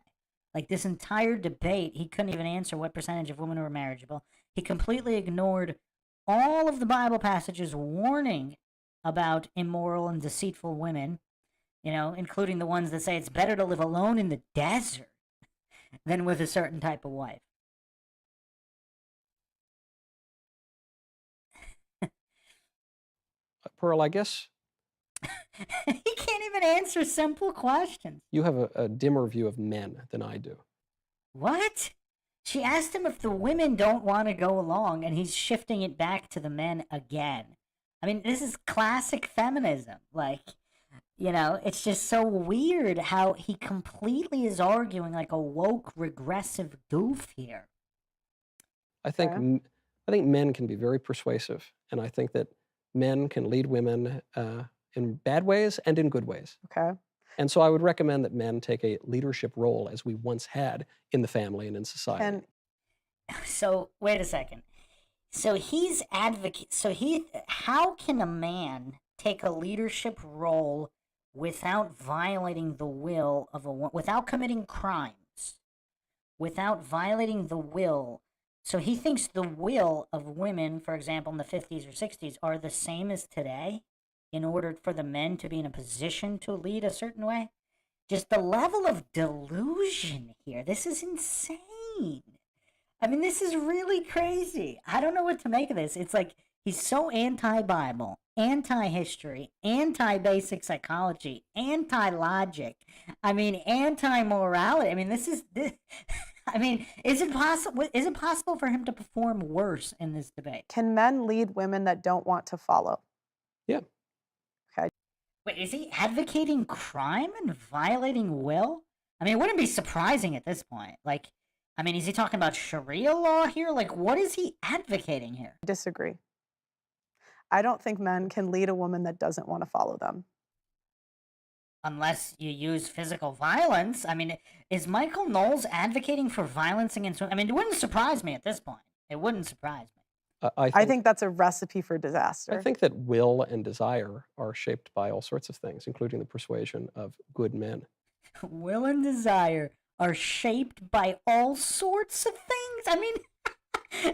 Like this entire debate, he couldn't even answer what percentage of women were marriageable. He completely ignored all of the Bible passages warning about immoral and deceitful women, including the ones that say it's better to live alone in the desert than with a certain type of wife. Pearl, I guess He can't even answer simple questions. you have a dimmer view of men than I do. What? She asked him if the women don't want to go along, and he's shifting it back to the men again. I mean, this is classic feminism. Like, it's just so weird how he completely is arguing like a woke, regressive goof here. I think men can be very persuasive, and I think that men can lead women in bad ways and in good ways. Okay. And so I would recommend that men take a leadership role as we once had in the family and in society. And So wait a second. So he's advocate. How can a man take a leadership role without violating the will of a woman, without committing crimes, without violating the will? So he thinks the will of women, for example, in the 50s or 60s, are the same as today in order for the men to be in a position to lead a certain way? Just the level of delusion here. This is insane. I mean, this is really crazy. I don't know what to make of this. It's like he's so anti-Bible, anti-history, anti-basic psychology, anti-logic. I mean, anti-morality. I mean, this. I mean, is it possible? Is it possible for him to perform worse in this debate? can men lead women that don't want to follow? Yeah. Okay. Wait, is he advocating crime and violating will? I mean, it wouldn't be surprising at this point. Like, I mean, is he talking about Sharia law here? Like, what is he advocating here? Disagree. I don't think men can lead a woman that doesn't want to follow them. Unless you use physical violence. I mean, is Michael Knowles advocating for violence against women? I mean, it wouldn't surprise me at this point. It wouldn't surprise me. I think that's a recipe for disaster. I think that will and desire are shaped by all sorts of things, including the persuasion of good men. Will and desire are shaped by all sorts of things. I mean,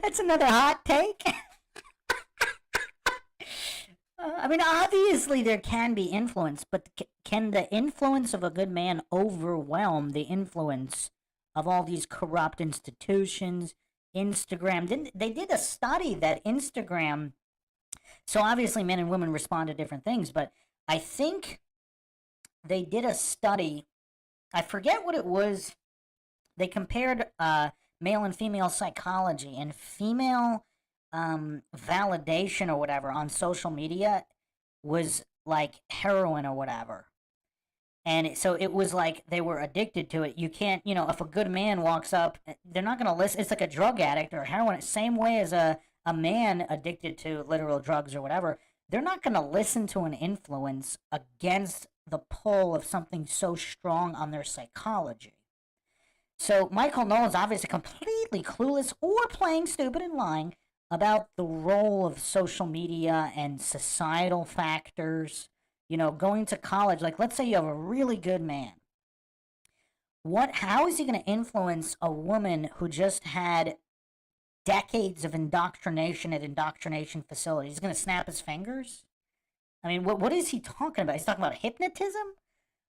that's another hot take. I mean, obviously there can be influence, but can the influence of a good man overwhelm the influence of all these corrupt institutions? Instagram, they did a study that Instagram, so obviously men and women respond to different things, but I think they did a study, I forget what it was, they compared male and female psychology and female validation or whatever on social media was like heroin or whatever. And so it was like they were addicted to it. You can't, if a good man walks up, they're not going to listen. It's like a drug addict or heroin, same way as a man addicted to literal drugs or whatever. They're not going to listen to an influence against the pull of something so strong on their psychology. So Michael Knowles is obviously completely clueless or playing stupid and lying about the role of social media and societal factors. Going to college, like let's say you have a really good man. How is he going to influence a woman who just had decades of indoctrination at indoctrination facilities? He's going to snap his fingers? I mean, what is he talking about? He's talking about hypnotism?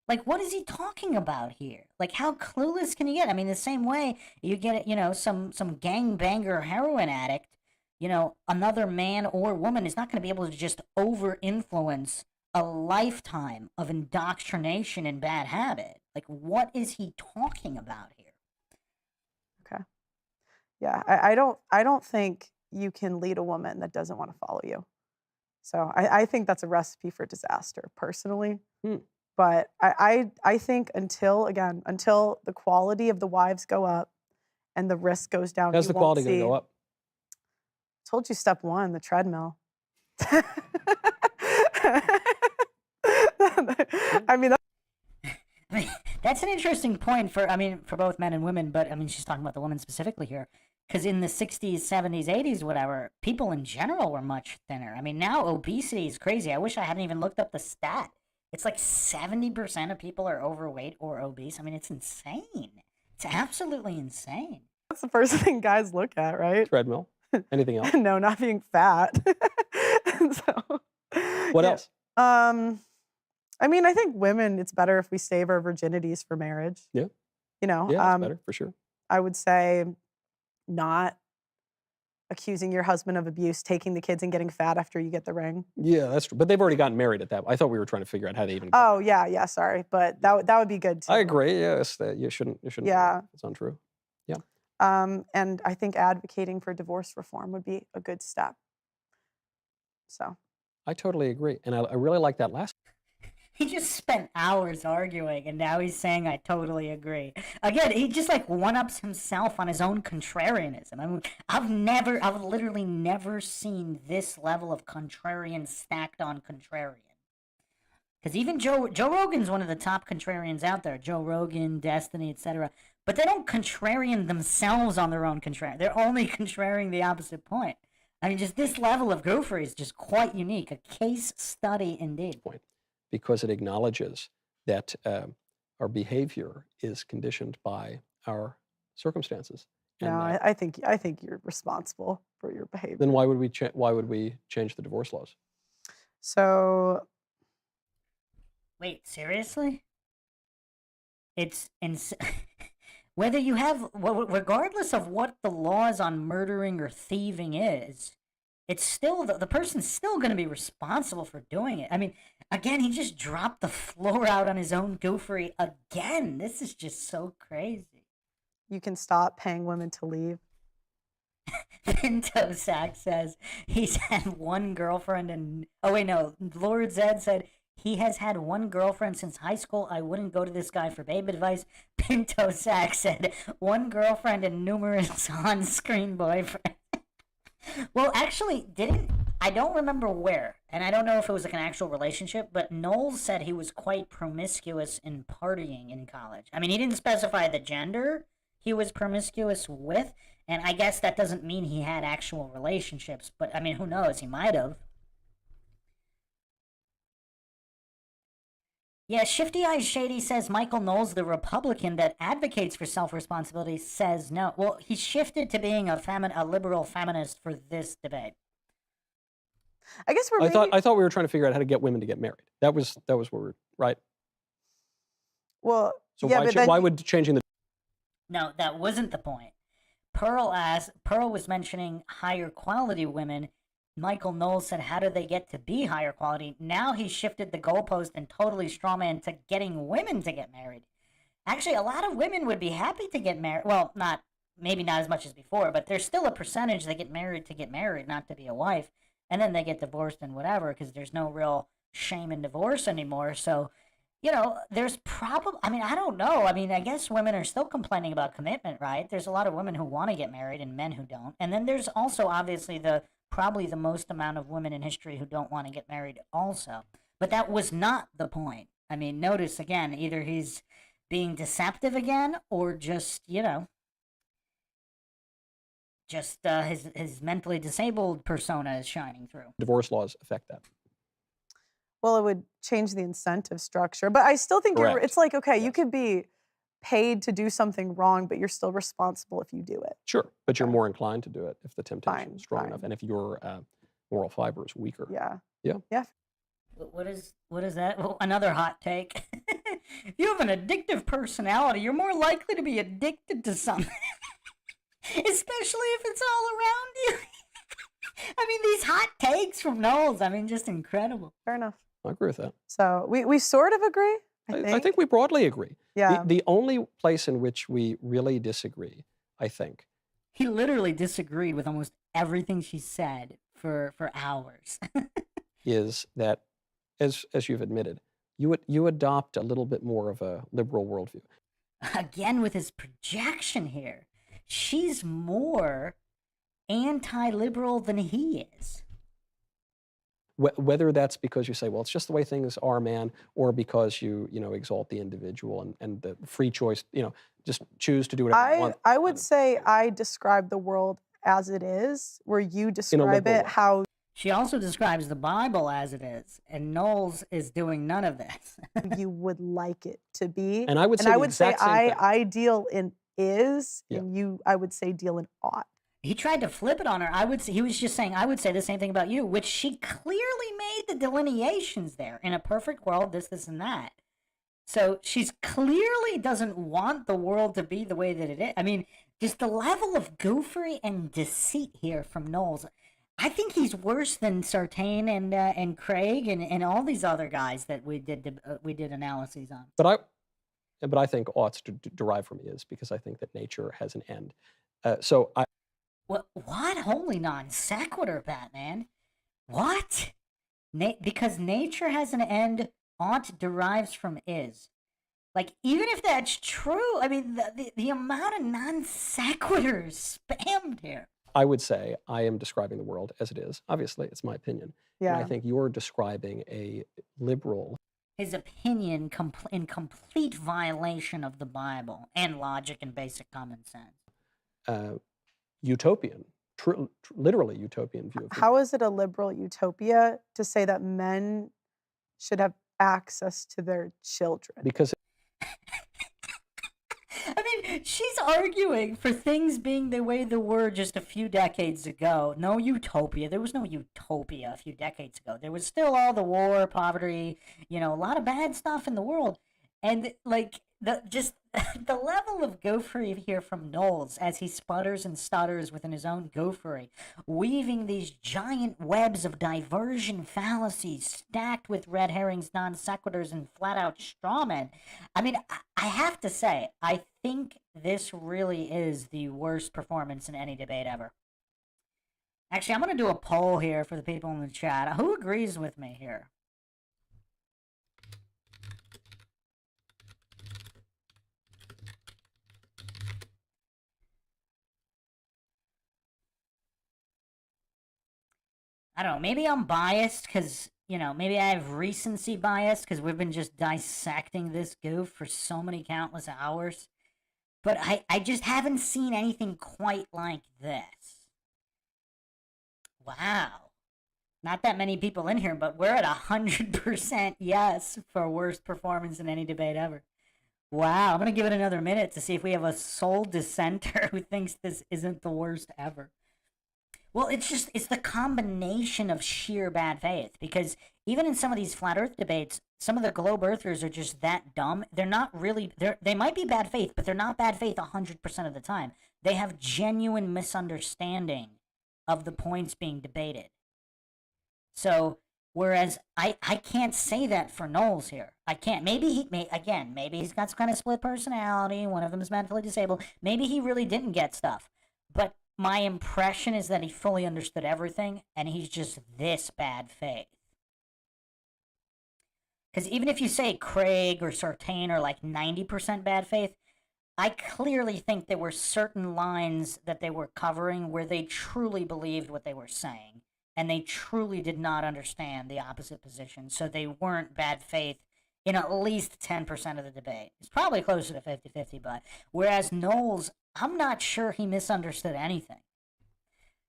Like, what is he talking about here? Like, how clueless can you get? I mean, the same way you get, some gangbanger heroin addict, another man or woman is not going to be able to just over-influence a lifetime of indoctrination and bad habit. Like, what is he talking about here? Okay. Yeah, I don't think you can lead a woman that doesn't want to follow you. So I think that's a recipe for disaster, personally. But I think until the quality of the wives go up and the risk goes down, how's the quality going to go up? Told you step one, the treadmill. I mean, that's an interesting point for both men and women, but she's talking about the women specifically here. Because in the 60s, 70s, 80s, whatever, people in general were much thinner. I mean, now obesity is crazy. I wish I hadn't even looked up the stat. It's like 70% of people are overweight or obese. I mean, it's insane. It's absolutely insane. That's the first thing guys look at, right? Treadmill. Anything else? No, not being fat. So, what else? I think women, it's better if we save our virginities for marriage. Yeah. Yeah, it's better, for sure. I would say not accusing your husband of abuse, taking the kids and getting fat after you get the ring. Yeah, that's true. But they've already gotten married at that. I thought we were trying to figure out how they even. Oh, yeah, sorry. But that would be good too. I agree, yes. That you shouldn't. Yeah. It's untrue. Yeah. And I think advocating for divorce reform would be a good step. So. I totally agree. And I really like that last. He just spent hours arguing, and now he's saying, I totally agree. Again, he just like one-ups himself on his own contrarianism. I mean, I've literally never seen this level of contrarian stacked on contrarian. Because even Joe Rogan's one of the top contrarians out there. Joe Rogan, Destiny, etc. But they don't contrarian themselves on their own contrarian. They're only contrarian the opposite point. I mean, just this level of goofery is just quite unique. A case study indeed. Point, because it acknowledges that our behavior is conditioned by our circumstances. And, No, I think you're responsible for your behavior. then why would we change the divorce laws? So Wait, seriously? It's whether you have, regardless of what the laws on murdering or thieving is, it's still the person's still going to be responsible for doing it. I mean, again, he just dropped the floor out on his own goofery again. This is just so crazy. you can stop paying women to leave. Pinto Sack says he's had one girlfriend and oh wait no, Lord Zed said he has had one girlfriend since high school. I wouldn't go to this guy for babe advice. Pinto Sack said one girlfriend and numerous on-screen boyfriends. Well, actually, I don't remember where, and I don't know if it was like an actual relationship, but Knowles said he was quite promiscuous in partying in college. I mean, he didn't specify the gender he was promiscuous with, and I guess that doesn't mean he had actual relationships, but I mean, who knows? He might have. Yeah, Shifty Eyes Shady says Michael Knowles, the Republican that advocates for self-responsibility, says no. Well, he shifted to being a liberal feminist for this debate. I guess we're I thought we were trying to figure out how to get women to get married. That was what we're right. well, So yeah, but then why would changing the No, that wasn't the point. Pearl was mentioning higher quality women. Michael Knowles said, how do they get to be higher quality? Now he shifted the goalpost and totally strawman to getting women to get married. Actually, a lot of women would be happy to get married. Well, maybe not as much as before, but there's still a percentage that get married, not to be a wife. And then they get divorced and whatever, because there's no real shame in divorce anymore. So, there's probably, I mean, I don't know. I mean, I guess women are still complaining about commitment, right? There's a lot of women who want to get married and men who don't. And then there's also obviously probably the most amount of women in history who don't want to get married also. But that was not the point. I mean, notice again, either he's being deceptive again or just, his mentally disabled persona is shining through. divorce laws affect that? well, it would change the incentive structure. But I still think Correct. it's like, okay, you Yes. could be paid to do something wrong, but you're still responsible if you do it. Sure, but you're more inclined to do it if the temptation Fine, is strong fine. enough, and if your moral fiber is weaker. Yeah. Yeah. Yeah. What is that? Well, another hot take. If you have an addictive personality, you're more likely to be addicted to something. Especially if it's all around you. I mean, these hot takes from Knowles, I mean, just incredible. Fair enough. I agree with that. So we sort of agree, I think we broadly agree. Yeah. The only place in which we really disagree, I think, He literally disagreed with almost everything she said for hours. is that, as you've admitted, you adopt a little bit more of a liberal worldview. Again, with his projection here, she's more anti-liberal than he is. Whether that's because you say, well, it's just the way things are, man, or because you exalt the individual and the free choice, just choose to do whatever you want. I would say I describe the world as it is, where you describe liberal it way. how She also describes the Bible as it is, and Knowles is doing none of this. you would like it to be. And I would say the exact same thing. I deal in is, Yeah. and I would say deal in ought. He tried to flip it on her. He was just saying, I would say the same thing about you, which she clearly made the delineations there. In a perfect world, this, and that. So she's clearly doesn't want the world to be the way that it is. I mean, just the level of goofery and deceit here from Knowles. I think he's worse than Sartain and Craig and all these other guys that we did analyses on. But I think oughts to derive from is, because I think that nature has an end. So What? Holy non sequitur, Batman. What? Because nature has an end, ought derives from is. Like, even if that's true, I mean, the amount of non sequiturs spammed here. I would say I am describing the world as it is. Obviously, it's my opinion. Yeah. And I think you're describing a liberal his opinion in complete violation of the Bible and logic and basic common sense. Utopian, literally utopian view of the How is it a liberal utopia to say that men should have access to their children? because I mean, she's arguing for things being the way they were just a few decades ago. No utopia. There was no utopia a few decades ago. There was still all the war, poverty, a lot of bad stuff in the world. And like the level of gophery here from Knowles as he sputters and stutters within his own gophery, weaving these giant webs of diversion fallacies stacked with red herrings, non sequiturs, and flat out strawmen. I mean, I have to say, I think this really is the worst performance in any debate ever. Actually, I'm going to do a poll here for the people in the chat. Who agrees with me here? I don't know, maybe I'm biased because, maybe I have recency bias because we've been just dissecting this goof for so many countless hours. But I just haven't seen anything quite like this. Wow. Not that many people in here, but we're at 100% yes for worst performance in any debate ever. Wow, I'm going to give it another minute to see if we have a sole dissenter who thinks this isn't the worst ever. Well, it's the combination of sheer bad faith, because even in some of these flat earth debates, some of the globe earthers are just that dumb. They're not really, they might be bad faith, but they're not bad faith 100% of the time. They have genuine misunderstanding of the points being debated. So, whereas I can't say that for Knowles here. I can't. Maybe he's got some kind of split personality. One of them is mentally disabled. Maybe he really didn't get stuff. But my impression is that he fully understood everything, and he's just this bad faith. Because even if you say Craig or Sartain are like 90% bad faith, I clearly think there were certain lines that they were covering where they truly believed what they were saying, and they truly did not understand the opposite position, so they weren't bad faith in at least 10% of the debate. It's probably closer to 50-50, but whereas Knowles, I'm not sure he misunderstood anything.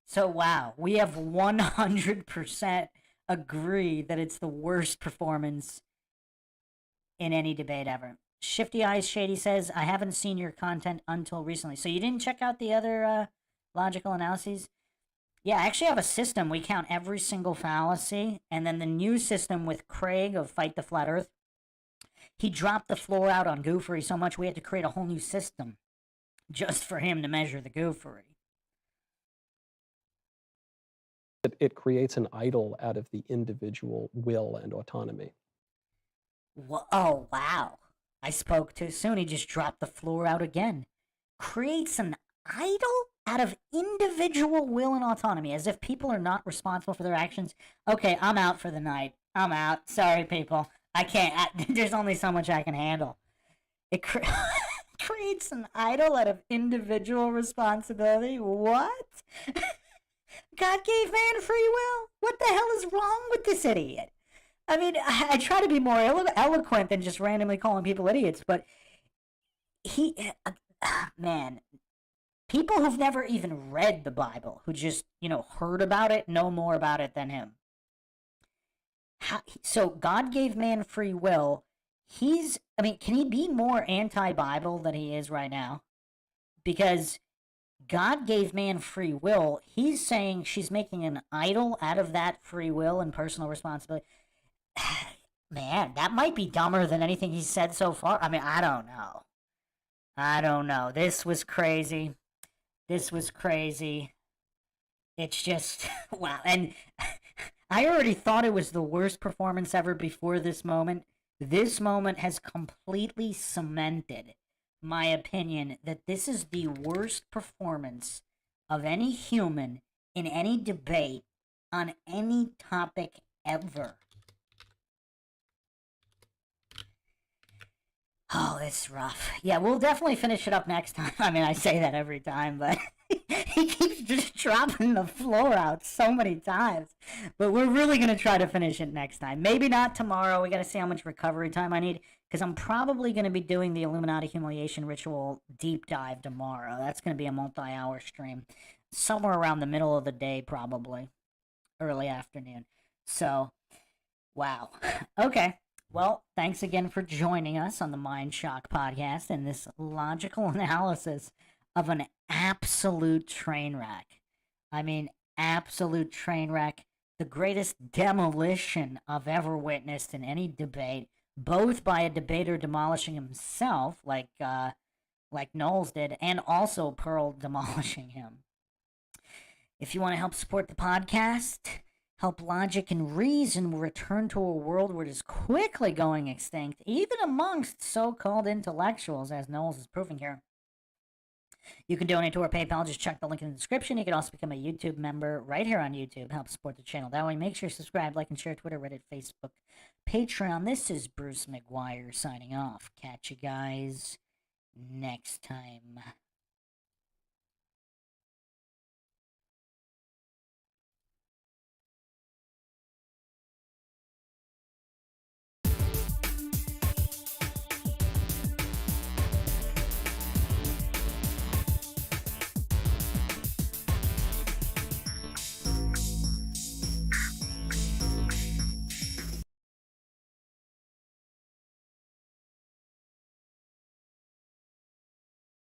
So wow, we have 100% agree that it's the worst performance in any debate ever. Shifty Eyes Shady says, I haven't seen your content until recently. So you didn't check out the other logical analyses? Yeah, I actually have a system. We count every single fallacy, and then the new system with Craig of Fight the Flat Earth, he dropped the floor out on goofery so much we had to create a whole new system just for him to measure the goofery. It creates an idol out of the individual will and autonomy. Oh, wow. I spoke too soon. He just dropped the floor out again. Creates an idol out of individual will and autonomy, as if people are not responsible for their actions. Okay, I'm out for the night. I'm out. Sorry, people. I can't. There's only so much I can handle. It creates an idol out of individual responsibility. What? God gave man free will? What the hell is wrong with this idiot? I mean, I try to be more eloquent than just randomly calling people idiots, but man, people who've never even read the Bible, who just, heard about it, know more about it than him. So God gave man free will. Can he be more anti-Bible than he is right now? Because God gave man free will. He's saying she's making an idol out of that free will and personal responsibility. Man, that might be dumber than anything he's said so far. I mean, I don't know. This was crazy. It's just, wow. And I already thought it was the worst performance ever before this moment. This moment has completely cemented my opinion that this is the worst performance of any human in any debate on any topic ever. Oh, it's rough. Yeah, we'll definitely finish it up next time. I mean, I say that every time, but he keeps just dropping the floor out so many times. But we're really going to try to finish it next time. Maybe not tomorrow. We got to see how much recovery time I need, because I'm probably going to be doing the Illuminati humiliation ritual deep dive tomorrow. That's going to be a multi-hour stream. Somewhere around the middle of the day, probably. Early afternoon. So, wow. Okay. Well, thanks again for joining us on the Mind Shock podcast and this logical analysis of an absolute train wreck. I mean, absolute train wreck. The greatest demolition I've ever witnessed in any debate, both by a debater demolishing himself, like Knowles did, and also Pearl demolishing him. If you want to help support the podcast, help logic and reason return to a world where it is quickly going extinct, even amongst so-called intellectuals, as Knowles is proving here. You can donate to our PayPal. Just check the link in the description. You can also become a YouTube member right here on YouTube. Help support the channel that way. Make sure you subscribe, like, and share Twitter, Reddit, Facebook, Patreon. This is Bruce McGuire signing off. Catch you guys next time.